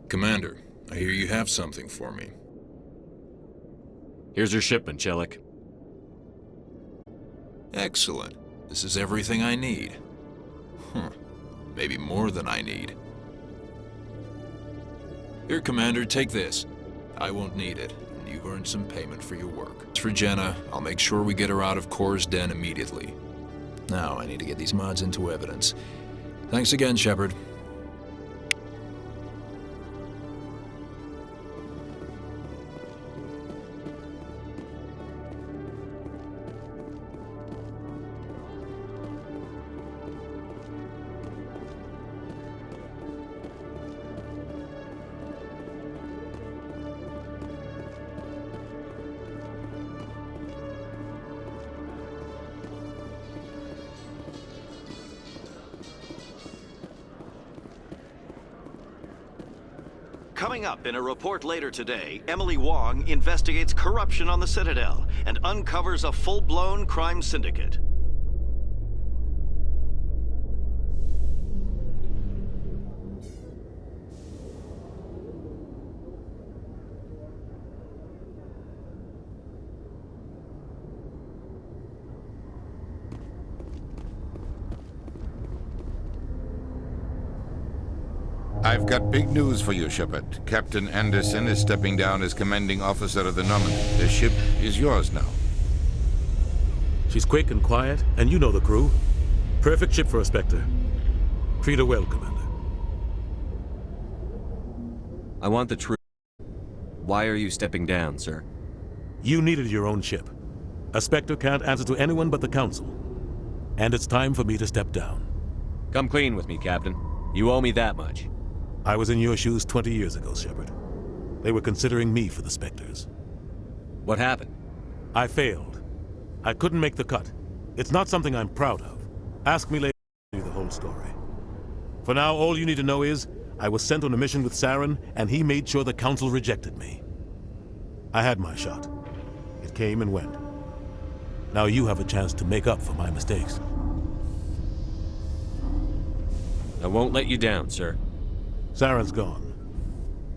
Commander, I hear you have something for me. Here's your shipment, Chelik. Excellent. This is everything I need. Maybe more than I need. Here, Commander, take this. I won't need it, and you've earned some payment for your work. As for Jenna, I'll make sure we get her out of Kor's den immediately. Now, I need to get these mods into evidence. Thanks again, Shepard. Coming up in a report later today, Emily Wong investigates corruption on the Citadel and uncovers a full-blown crime syndicate. I've got big news for you, Shepard. Captain Anderson is stepping down as commanding officer of the Normandy. The ship is yours now. She's quick and quiet, and you know the crew. Perfect ship for a Spectre. Treat her well, Commander. I want the truth. Why are you stepping down, sir? You needed your own ship. A Spectre can't answer to anyone but the Council. And it's time for me to step down. Come clean with me, Captain. You owe me that much. I was in your shoes 20 years ago, Shepard. They were considering me for the Spectres. What happened? I failed. I couldn't make the cut. It's not something I'm proud of. Ask me later to tell you the whole story. For now, all you need to know is, I was sent on a mission with Saren, and he made sure the Council rejected me. I had my shot. It came and went. Now you have a chance to make up for my mistakes. I won't let you down, sir. Saren's gone.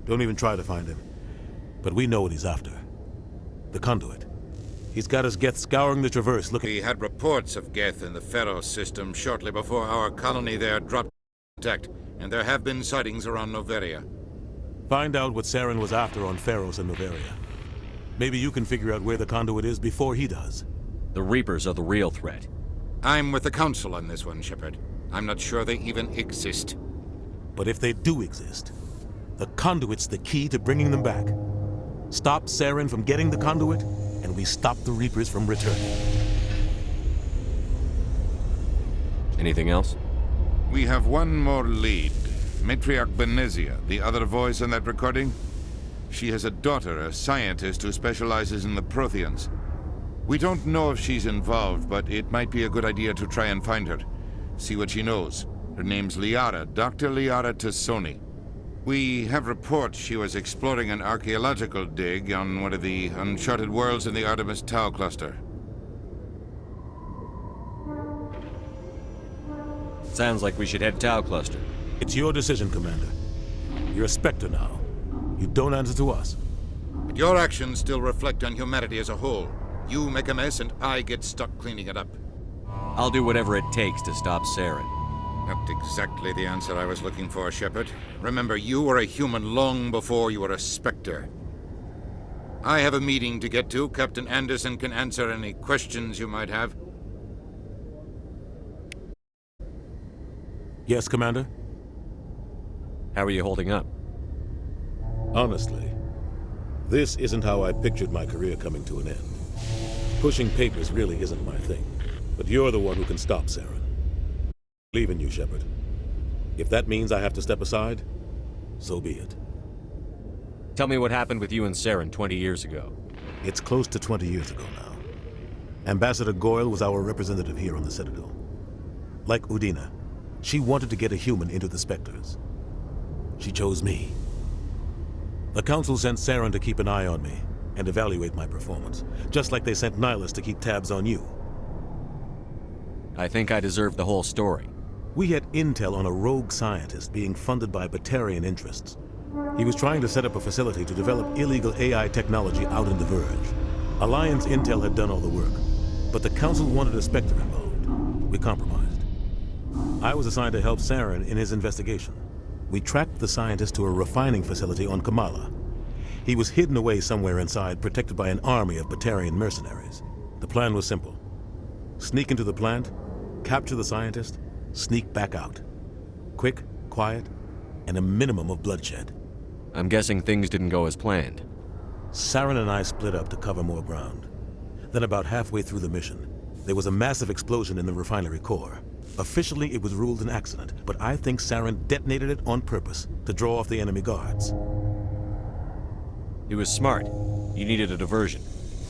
Don't even try to find him. But we know what he's after. The Conduit. He's got his Geth scouring the Traverse looking... We had reports of Geth in the Pharaoh system shortly before our colony there dropped contact, and there have been sightings around Noveria. Find out what Saren was after on Pharos and Noveria. Maybe you can figure out where the Conduit is before he does. The Reapers are the real threat. I'm with the Council on this one, Shepard. I'm not sure they even exist. But if they do exist, the Conduit's the key to bringing them back. Stop Saren from getting the Conduit, and we stop the Reapers from returning. Anything else? We have one more lead. Matriarch Benezia, the other voice on that recording. She has a daughter, a scientist who specializes in the Protheans. We don't know if she's involved, but it might be a good idea to try and find her. See what she knows. Her name's Liara, Dr. Liara Tassoni. We have reports she was exploring an archaeological dig on one of the uncharted worlds in the Artemis Tau cluster. Sounds like we should head Tau cluster. It's your decision, Commander. You're a Spectre now. You don't answer to us. But your actions still reflect on humanity as a whole. You make a mess and I get stuck cleaning it up. I'll do whatever it takes to stop Saren. Not exactly the answer I was looking for, Shepard. Remember, you were a human long before you were a Spectre. I have a meeting to get to. Captain Anderson can answer any questions you might have. Yes, Commander? How are you holding up? Honestly, this isn't how I pictured my career coming to an end. Pushing papers really isn't my thing, but you're the one who can stop Saren. I believe in you, Shepard. If that means I have to step aside, so be it. Tell me what happened with you and Saren 20 years ago. It's close to 20 years ago now. Ambassador Goyle was our representative here on the Citadel. Like Udina, she wanted to get a human into the Spectres. She chose me. The Council sent Saren to keep an eye on me and evaluate my performance, just like they sent Nihilus to keep tabs on you. I think I deserve the whole story. We had intel on a rogue scientist being funded by Batarian interests. He was trying to set up a facility to develop illegal AI technology out in the Verge. Alliance intel had done all the work, but the Council wanted a Spectre involved. We compromised. I was assigned to help Saren in his investigation. We tracked the scientist to a refining facility on Kamala. He was hidden away somewhere inside, protected by an army of Batarian mercenaries. The plan was simple. Sneak into the plant, capture the scientist, sneak back out. Quick, quiet, and a minimum of bloodshed. I'm guessing things didn't go as planned. Saren and I split up to cover more ground. Then about halfway through the mission, there was a massive explosion in the refinery core. Officially, it was ruled an accident, but I think Saren detonated it on purpose to draw off the enemy guards. He was smart. You needed a diversion.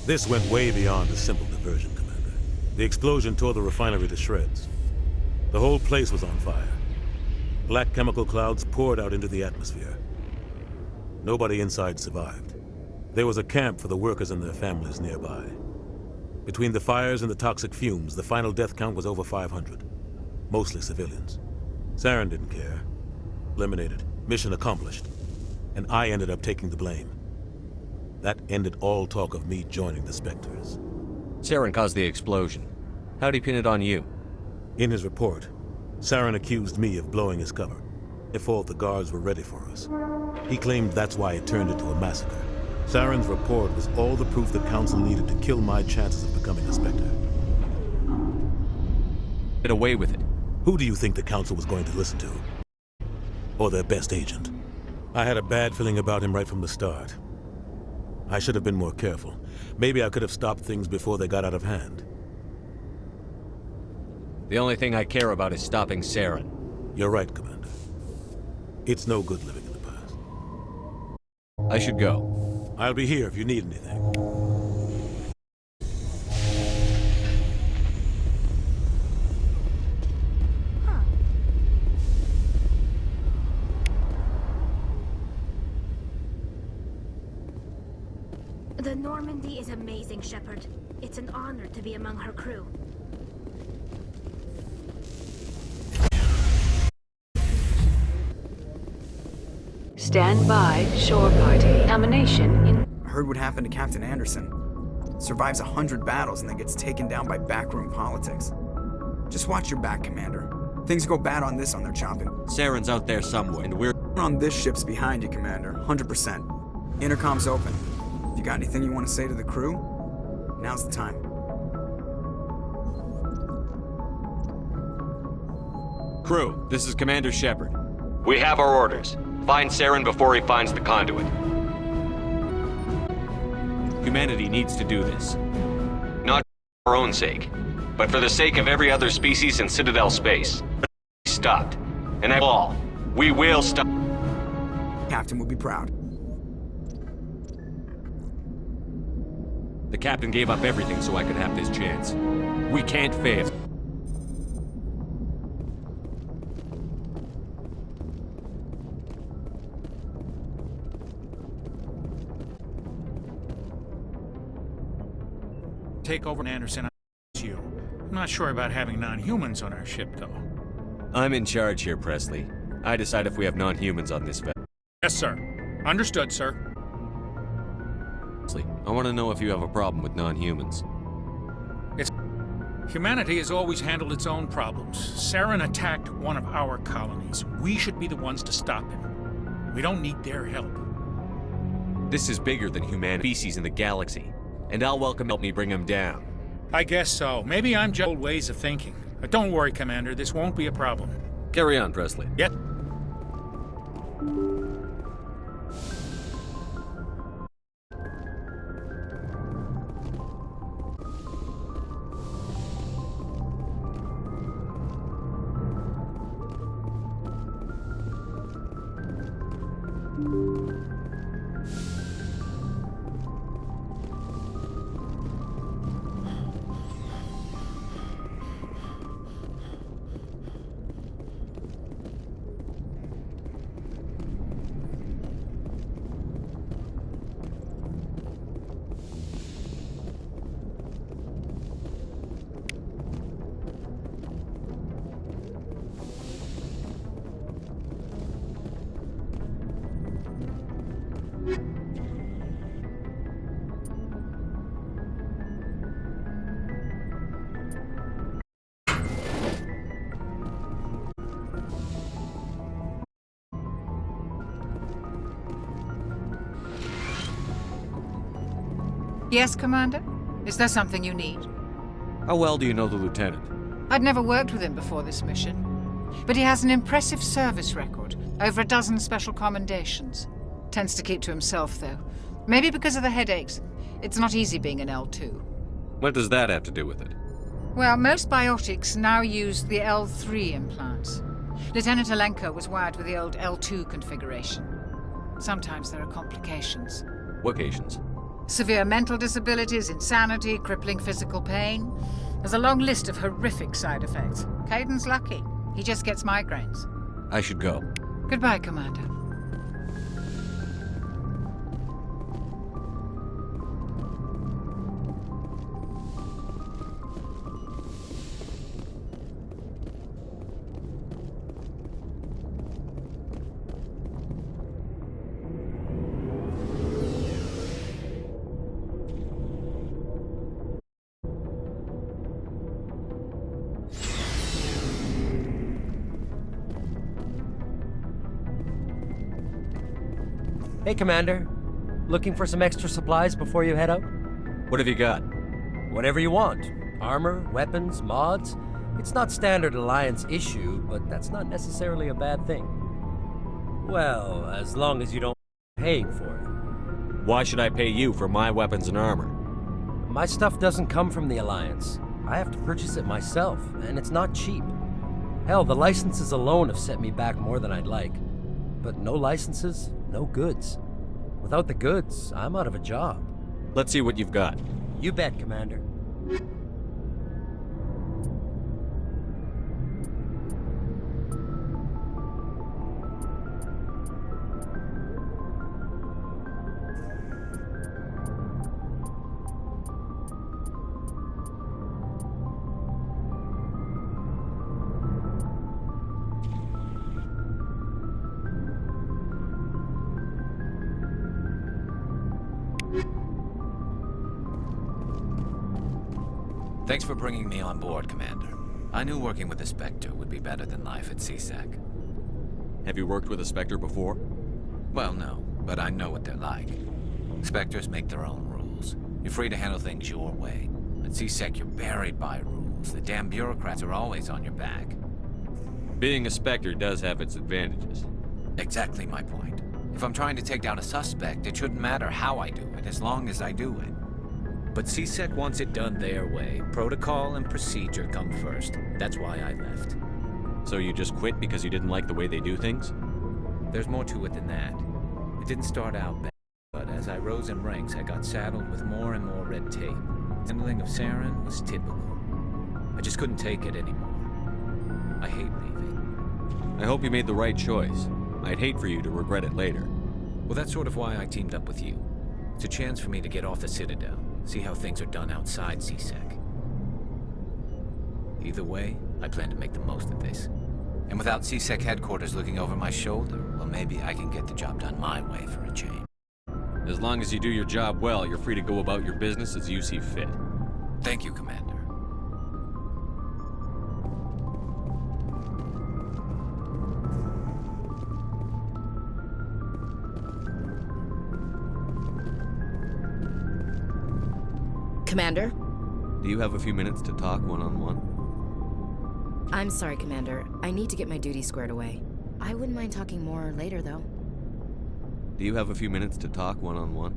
This went way beyond a simple diversion, Commander. The explosion tore the refinery to shreds. The whole place was on fire. Black chemical clouds poured out into the atmosphere. Nobody inside survived. There was a camp for the workers and their families nearby. Between the fires and the toxic fumes, the final death count was over 500. Mostly civilians. Saren didn't care. Eliminated. Mission accomplished. And I ended up taking the blame. That ended all talk of me joining the Spectres. Saren caused the explosion. How'd he pin it on you? In his report, Saren accused me of blowing his cover. He thought the guards were ready for us. He claimed that's why it turned into a massacre. Saren's report was all the proof the Council needed to kill my chances of becoming a Spectre. Get away with it. Who do you think the Council was going to listen to? Or their best agent? I had a bad feeling about him right from the start. I should have been more careful. Maybe I could have stopped things before they got out of hand. The only thing I care about is stopping Saren. You're right, Commander. It's no good living in the past. I should go. I'll be here if you need anything. The Normandy is amazing, Shepard. It's an honor to be among her crew. Stand by, shore party. Nomination in... Heard what happened to Captain Anderson. Survives 100 battles and then gets taken down by backroom politics. Just watch your back, Commander. Things go bad on this on their chopping. Saren's out there somewhere, and we're... On this ship's behind you, Commander. 100%. Intercom's open. If you got anything you want to say to the crew, now's the time. Crew, this is Commander Shepard. We have our orders. Find Saren before he finds the conduit. Humanity needs to do this. Not for our own sake, but for the sake of every other species in Citadel space. Stopped. And that all. We will stop. Captain will be proud. The captain gave up everything so I could have this chance. We can't fail. Take over Anderson. You. I'm not sure about having non-humans on our ship, though. I'm in charge here, Presley. I decide if we have non-humans on this vessel. Yes, sir. Understood, sir. I want to know if you have a problem with non-humans. Humanity has always handled its own problems. Saren attacked one of our colonies. We should be the ones to stop him. We don't need their help. This is bigger than humanity species in the galaxy, and I'll welcome help me bring him down. I guess so. Maybe I'm just old ways of thinking. But don't worry, Commander. This won't be a problem. Carry on, Presley. Yep. Yes, Commander? Is there something you need? How well do you know the Lieutenant? I'd never worked with him before this mission. But he has an impressive service record, over a dozen special commendations. Tends to keep to himself, though. Maybe because of the headaches. It's not easy being an L2. What does that have to do with it? Well, most biotics now use the L3 implants. Lieutenant Alenko was wired with the old L2 configuration. Sometimes there are complications. What occasions? Severe mental disabilities, insanity, crippling physical pain. There's a long list of horrific side effects. Caden's lucky. He just gets migraines. I should go. Goodbye, Commander. Hey, Commander. Looking for some extra supplies before you head out? What have you got? Whatever you want. Armor, weapons, mods. It's not standard Alliance issue, but that's not necessarily a bad thing. Well, as long as you don't paying for it. Why should I pay you for my weapons and armor? My stuff doesn't come from the Alliance. I have to purchase it myself, and it's not cheap. Hell, the licenses alone have set me back more than I'd like. But no licenses, no goods. Without the goods, I'm out of a job. Let's see what you've got. You bet, Commander. Thanks for bringing me on board, Commander. I knew working with the Spectre would be better than life at CSEC. Have you worked with a Spectre before? Well, no, but I know what they're like. Spectres make their own rules. You're free to handle things your way. At CSEC, you're buried by rules. The damn bureaucrats are always on your back. Being a Spectre does have its advantages. Exactly my point. If I'm trying to take down a suspect, it shouldn't matter how I do it, as long as I do it. But CSEC wants it done their way. Protocol and procedure come first. That's why I left. So you just quit because you didn't like the way they do things? There's more to it than that. It didn't start out bad, but as I rose in ranks, I got saddled with more and more red tape. Handling of Saren was typical. I just couldn't take it anymore. I hate leaving. I hope you made the right choice. I'd hate for you to regret it later. Well, that's sort of why I teamed up with you. It's a chance for me to get off the Citadel. See how things are done outside CSEC. Either way, I plan to make the most of this. And without CSEC headquarters looking over my shoulder, well, maybe I can get the job done my way for a change. As long as you do your job well, you're free to go about your business as you see fit. Thank you, Commander. Commander? Do you have a few minutes to talk one-on-one? I'm sorry, Commander. I need to get my duties squared away. I wouldn't mind talking more later, though. Do you have a few minutes to talk one-on-one?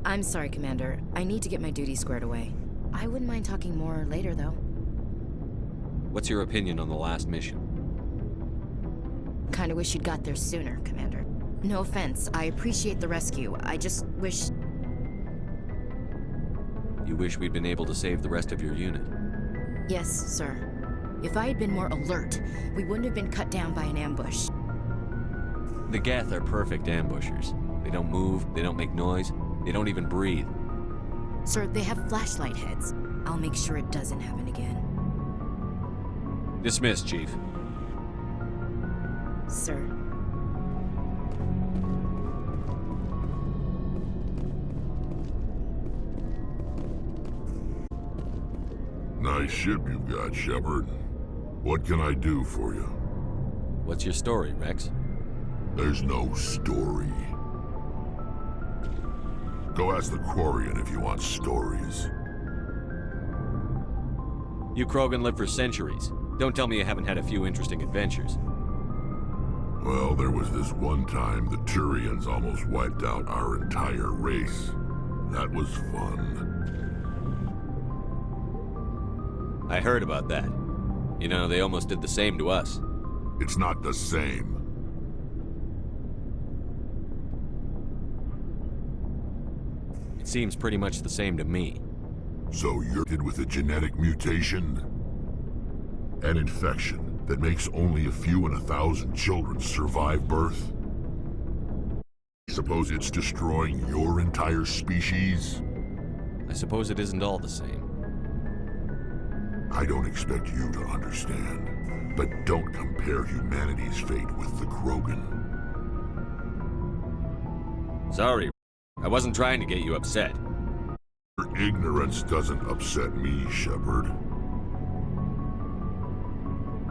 I'm sorry, Commander. I need to get my duties squared away. I wouldn't mind talking more later, though. What's your opinion on the last mission? Kinda wish you'd got there sooner, Commander. No offense, I appreciate the rescue. I just wish... You wish we'd been able to save the rest of your unit? Yes, sir. If I had been more alert, we wouldn't have been cut down by an ambush. The Geth are perfect ambushers. They don't move, they don't make noise, they don't even breathe. Sir, they have flashlight heads. I'll make sure it doesn't happen again. Dismissed, Chief. Sir. Nice ship you've got, Shepard. What can I do for you? What's your story, Rex? There's no story. Go ask the Quarian if you want stories. You Krogan live for centuries. Don't tell me you haven't had a few interesting adventures. Well, there was this one time the Turians almost wiped out our entire race. That was fun. I heard about that. You know, they almost did the same to us. It's not the same. It seems pretty much the same to me. So you're did with a genetic mutation? An infection that makes only a few in 1,000 children survive birth? Suppose it's destroying your entire species? I suppose it isn't all the same. I don't expect you to understand, but don't compare humanity's fate with the Krogan. Sorry, I wasn't trying to get you upset. Your ignorance doesn't upset me, Shepard.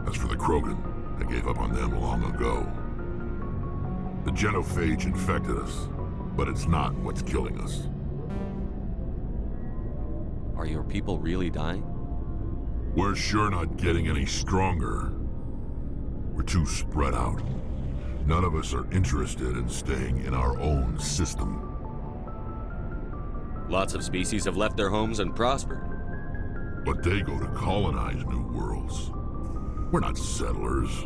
As for the Krogan, I gave up on them long ago. The genophage infected us, but it's not what's killing us. Are your people really dying? We're sure not getting any stronger. We're too spread out. None of us are interested in staying in our own system. Lots of species have left their homes and prospered. But they go to colonize new worlds. We're not settlers.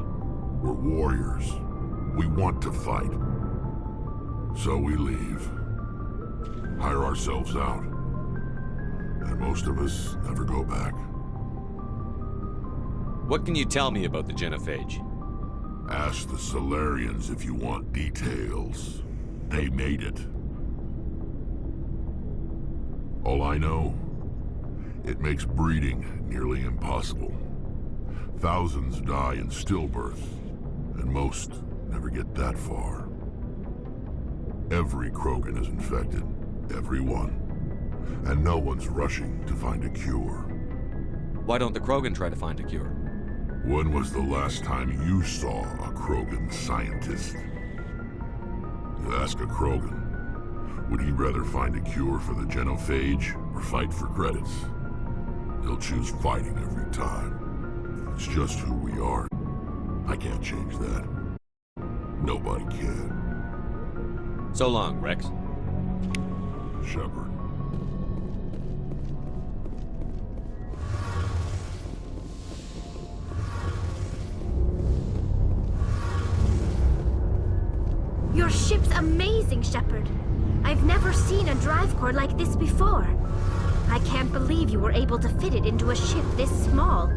We're warriors. We want to fight. So we leave. Hire ourselves out. And most of us never go back. What can you tell me about the genophage? Ask the Solarians if you want details. They made it. All I know, it makes breeding nearly impossible. Thousands die in stillbirth, and most never get that far. Every Krogan is infected, every one. And no one's rushing to find a cure. Why don't the Krogan try to find a cure? When was the last time you saw a Krogan scientist? You ask a Krogan, would he rather find a cure for the genophage or fight for credits? He'll choose fighting every time. It's just who we are. I can't change that. Nobody can. So long, Rex. Shepard. Your ship's amazing, Shepard. I've never seen a drive core like this before. I can't believe you were able to fit it into a ship this small.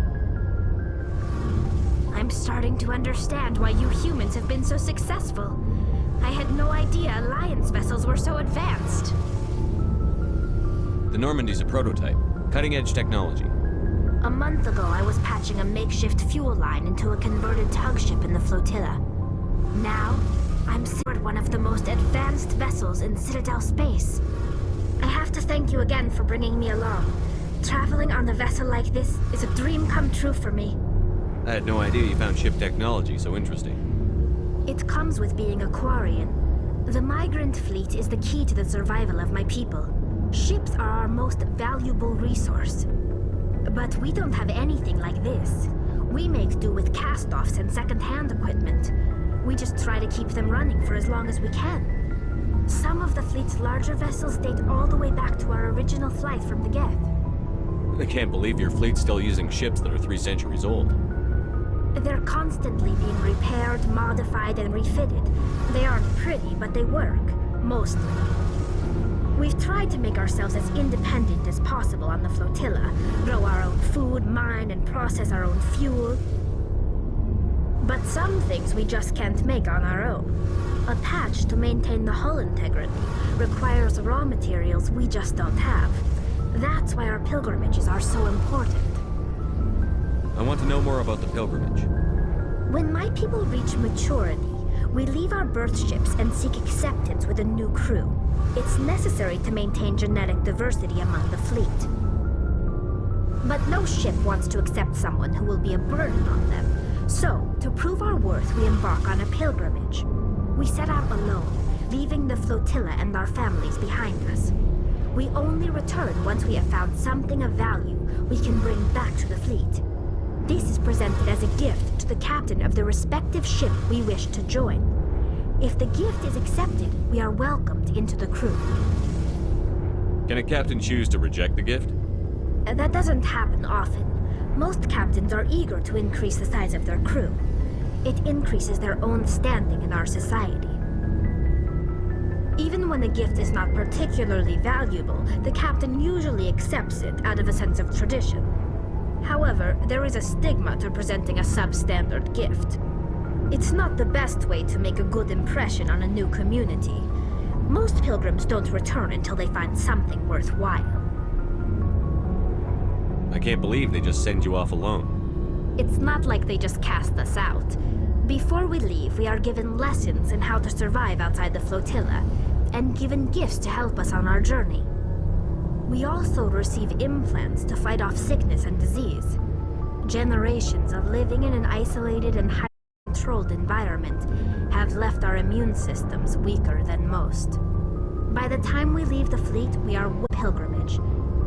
I'm starting to understand why you humans have been so successful. I had no idea Alliance vessels were so advanced. The Normandy's a prototype. Cutting-edge technology. A month ago, I was patching a makeshift fuel line into a converted tug ship in the flotilla. Now, I'm aboard one of the most advanced vessels in Citadel space. I have to thank you again for bringing me along. Traveling on a vessel like this is a dream come true for me. I had no idea you found ship technology so interesting. It comes with being a Quarian. The migrant fleet is the key to the survival of my people. Ships are our most valuable resource. But we don't have anything like this. We make do with cast-offs and second-hand equipment. We just try to keep them running for as long as we can. Some of the fleet's larger vessels date all the way back to our original flight from the Geth. I can't believe your fleet's still using ships that are 3 centuries old. They're constantly being repaired, modified, and refitted. They aren't pretty, but they work. Mostly. We've tried to make ourselves as independent as possible on the flotilla, grow our own food, mine, and process our own fuel. But some things we just can't make on our own. A patch to maintain the hull integrity requires raw materials we just don't have. That's why our pilgrimages are so important. I want to know more about the pilgrimage. When my people reach maturity, we leave our birth ships and seek acceptance with a new crew. It's necessary to maintain genetic diversity among the fleet. But no ship wants to accept someone who will be a burden on them. So, to prove our worth, we embark on a pilgrimage. We set out alone, leaving the flotilla and our families behind us. We only return once we have found something of value we can bring back to the fleet. This is presented as a gift to the captain of the respective ship we wish to join. If the gift is accepted, we are welcomed into the crew. Can a captain choose to reject the gift? That doesn't happen often. Most captains are eager to increase the size of their crew. It increases their own standing in our society. Even when a gift is not particularly valuable, the captain usually accepts it out of a sense of tradition. However, there is a stigma to presenting a substandard gift. It's not the best way to make a good impression on a new community. Most pilgrims don't return until they find something worthwhile. I can't believe they just send you off alone. It's not like they just cast us out. Before we leave, we are given lessons in how to survive outside the flotilla, and given gifts to help us on our journey. We also receive implants to fight off sickness and disease. Generations of living in an isolated and highly controlled environment have left our immune systems weaker than most. By the time we leave the fleet, we are pilgrimage.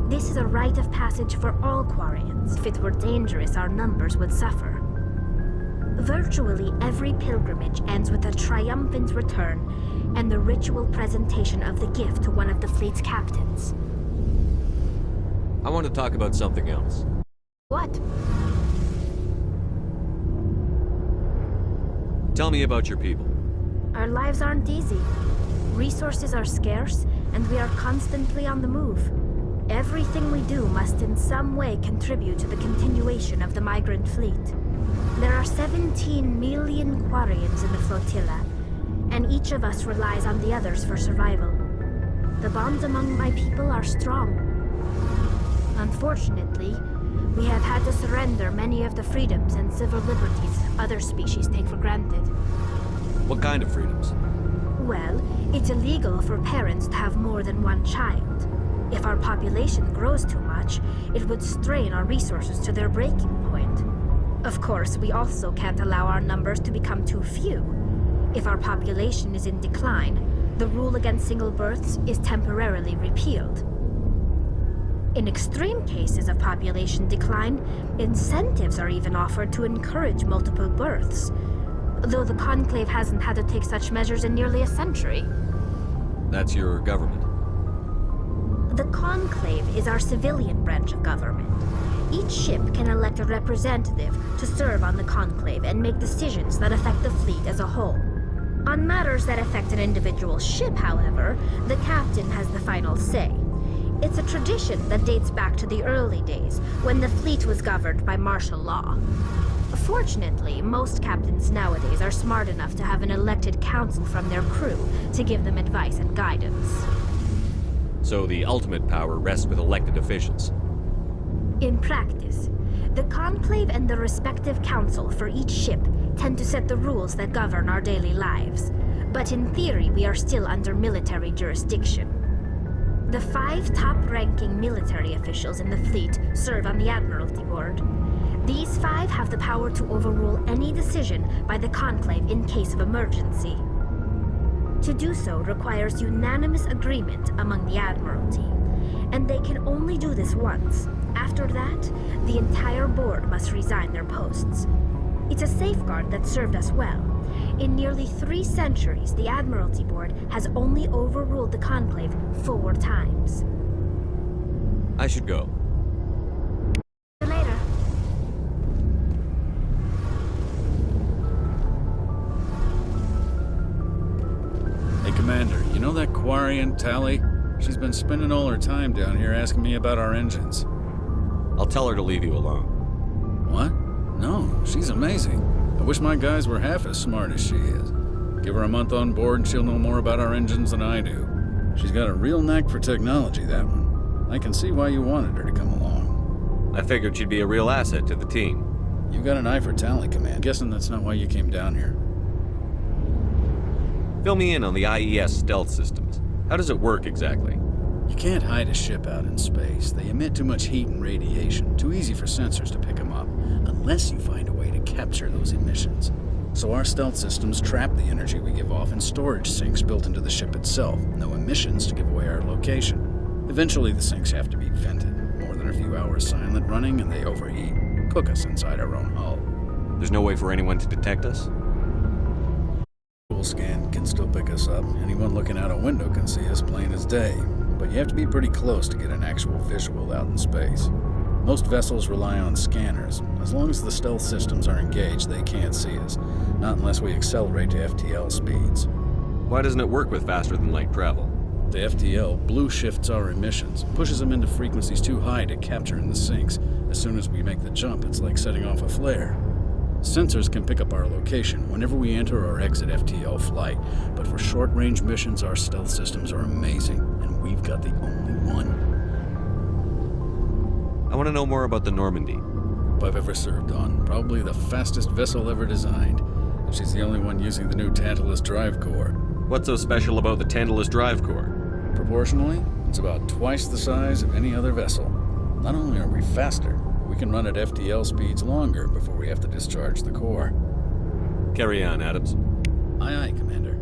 This is a rite of passage for all Quarians. If it were dangerous, our numbers would suffer. Virtually every pilgrimage ends with a triumphant return and the ritual presentation of the gift to one of the fleet's captains. I want to talk about something else. What? Tell me about your people. Our lives aren't easy. Resources are scarce, and we are constantly on the move. Everything we do must in some way contribute to the continuation of the migrant fleet. There are 17 million Quarians in the flotilla, and each of us relies on the others for survival. The bonds among my people are strong. Unfortunately, we have had to surrender many of the freedoms and civil liberties other species take for granted. What kind of freedoms? Well, it's illegal for parents to have more than one child. If our population grows too much, it would strain our resources to their breaking point. Of course, we also can't allow our numbers to become too few. If our population is in decline, the rule against single births is temporarily repealed. In extreme cases of population decline, incentives are even offered to encourage multiple births, though the Conclave hasn't had to take such measures in nearly a century. That's your government. The Conclave is our civilian branch of government. Each ship can elect a representative to serve on the Conclave and make decisions that affect the fleet as a whole. On matters that affect an individual ship, however, the captain has the final say. It's a tradition that dates back to the early days, when the fleet was governed by martial law. Fortunately, most captains nowadays are smart enough to have an elected council from their crew to give them advice and guidance. So the ultimate power rests with elected officials. In practice, The Conclave and the respective council for each ship tend to set the rules that govern our daily lives, but in theory we are still under military jurisdiction. The 5 top-ranking military officials in the fleet serve on the Admiralty Board. These 5 have the power to overrule any decision by the Conclave in case of emergency. To do so requires unanimous agreement among the Admiralty, and they can only do this once. After that, the entire board must resign their posts. It's a safeguard that served us well. In nearly 3 centuries, the Admiralty Board has only overruled the Conclave 4 times. I should go. See you later. Hey, Commander, you know that Quarian, Tally? She's been spending all her time down here asking me about our engines. I'll tell her to leave you alone. What? No, she's amazing. I wish my guys were half as smart as she is. Give her a month on board and she'll know more about our engines than I do. She's got a real knack for technology, that one. I can see why you wanted her to come along. I figured she'd be a real asset to the team. You got an eye for Tally, Command. Guessing that's not why you came down here. Fill me in on the IES stealth systems. How does it work exactly? You can't hide a ship out in space. They emit too much heat and radiation. Too easy for sensors to pick them up, unless you find a way to capture those emissions. So our stealth systems trap the energy we give off in storage sinks built into the ship itself. No emissions to give away our location. Eventually the sinks have to be vented. More than a few hours silent running and they overheat. Cook us inside our own hull. There's no way for anyone to detect us? Full scan can still pick us up. Anyone looking out a window can see us plain as day. But you have to be pretty close to get an actual visual out in space. Most vessels rely on scanners. As long as the stealth systems are engaged, they can't see us. Not unless we accelerate to FTL speeds. Why doesn't it work with faster-than-light travel? The FTL blue shifts our emissions, pushes them into frequencies too high to capture in the sinks. As soon as we make the jump, it's like setting off a flare. Sensors can pick up our location whenever we enter or exit FTL flight, but for short-range missions, our stealth systems are amazing, and we've got the only one. I want to know more about the Normandy. I've ever served on. Probably the fastest vessel ever designed. And she's the only one using the new Tantalus drive core. What's so special about the Tantalus drive core? Proportionally, it's about twice the size of any other vessel. Not only are we faster, we can run at FTL speeds longer before we have to discharge the core. Carry on, Adams. Aye, aye, Commander.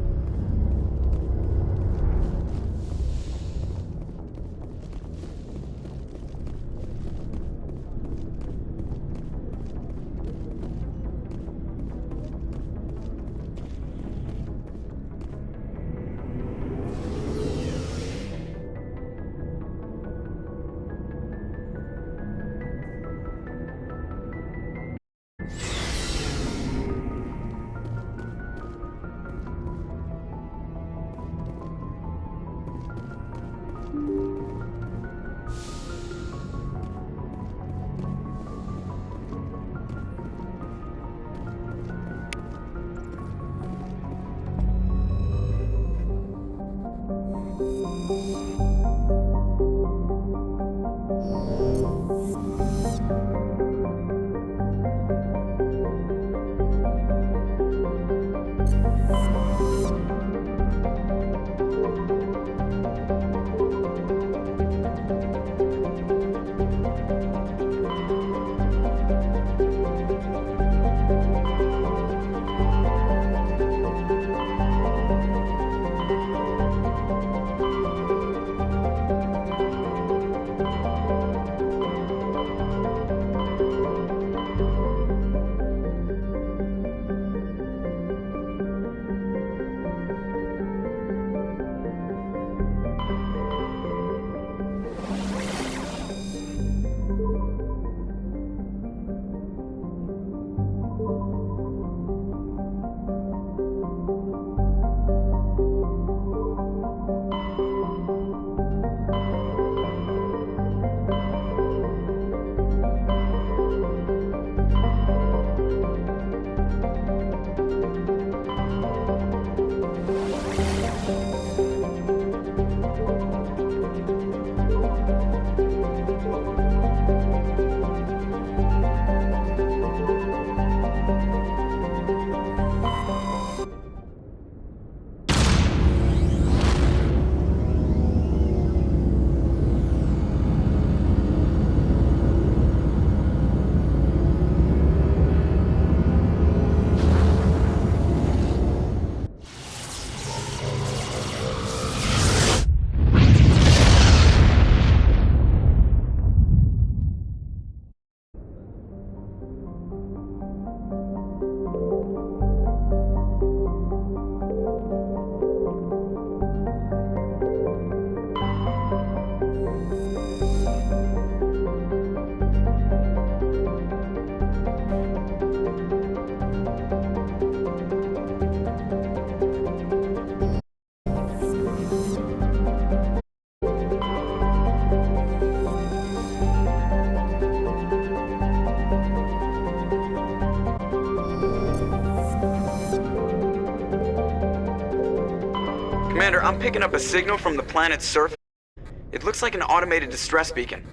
Commander, I'm picking up a signal from the planet's surface. It looks like an automated distress beacon.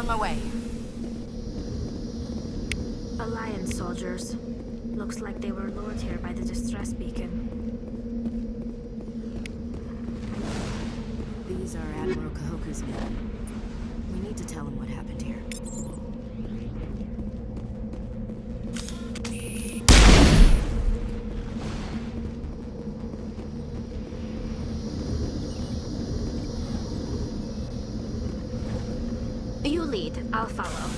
On my way. Alliance soldiers. Looks like they were lured here by the distress beacon. These are Admiral Kahoku's men. We need to tell him what happened here. You lead, I'll follow.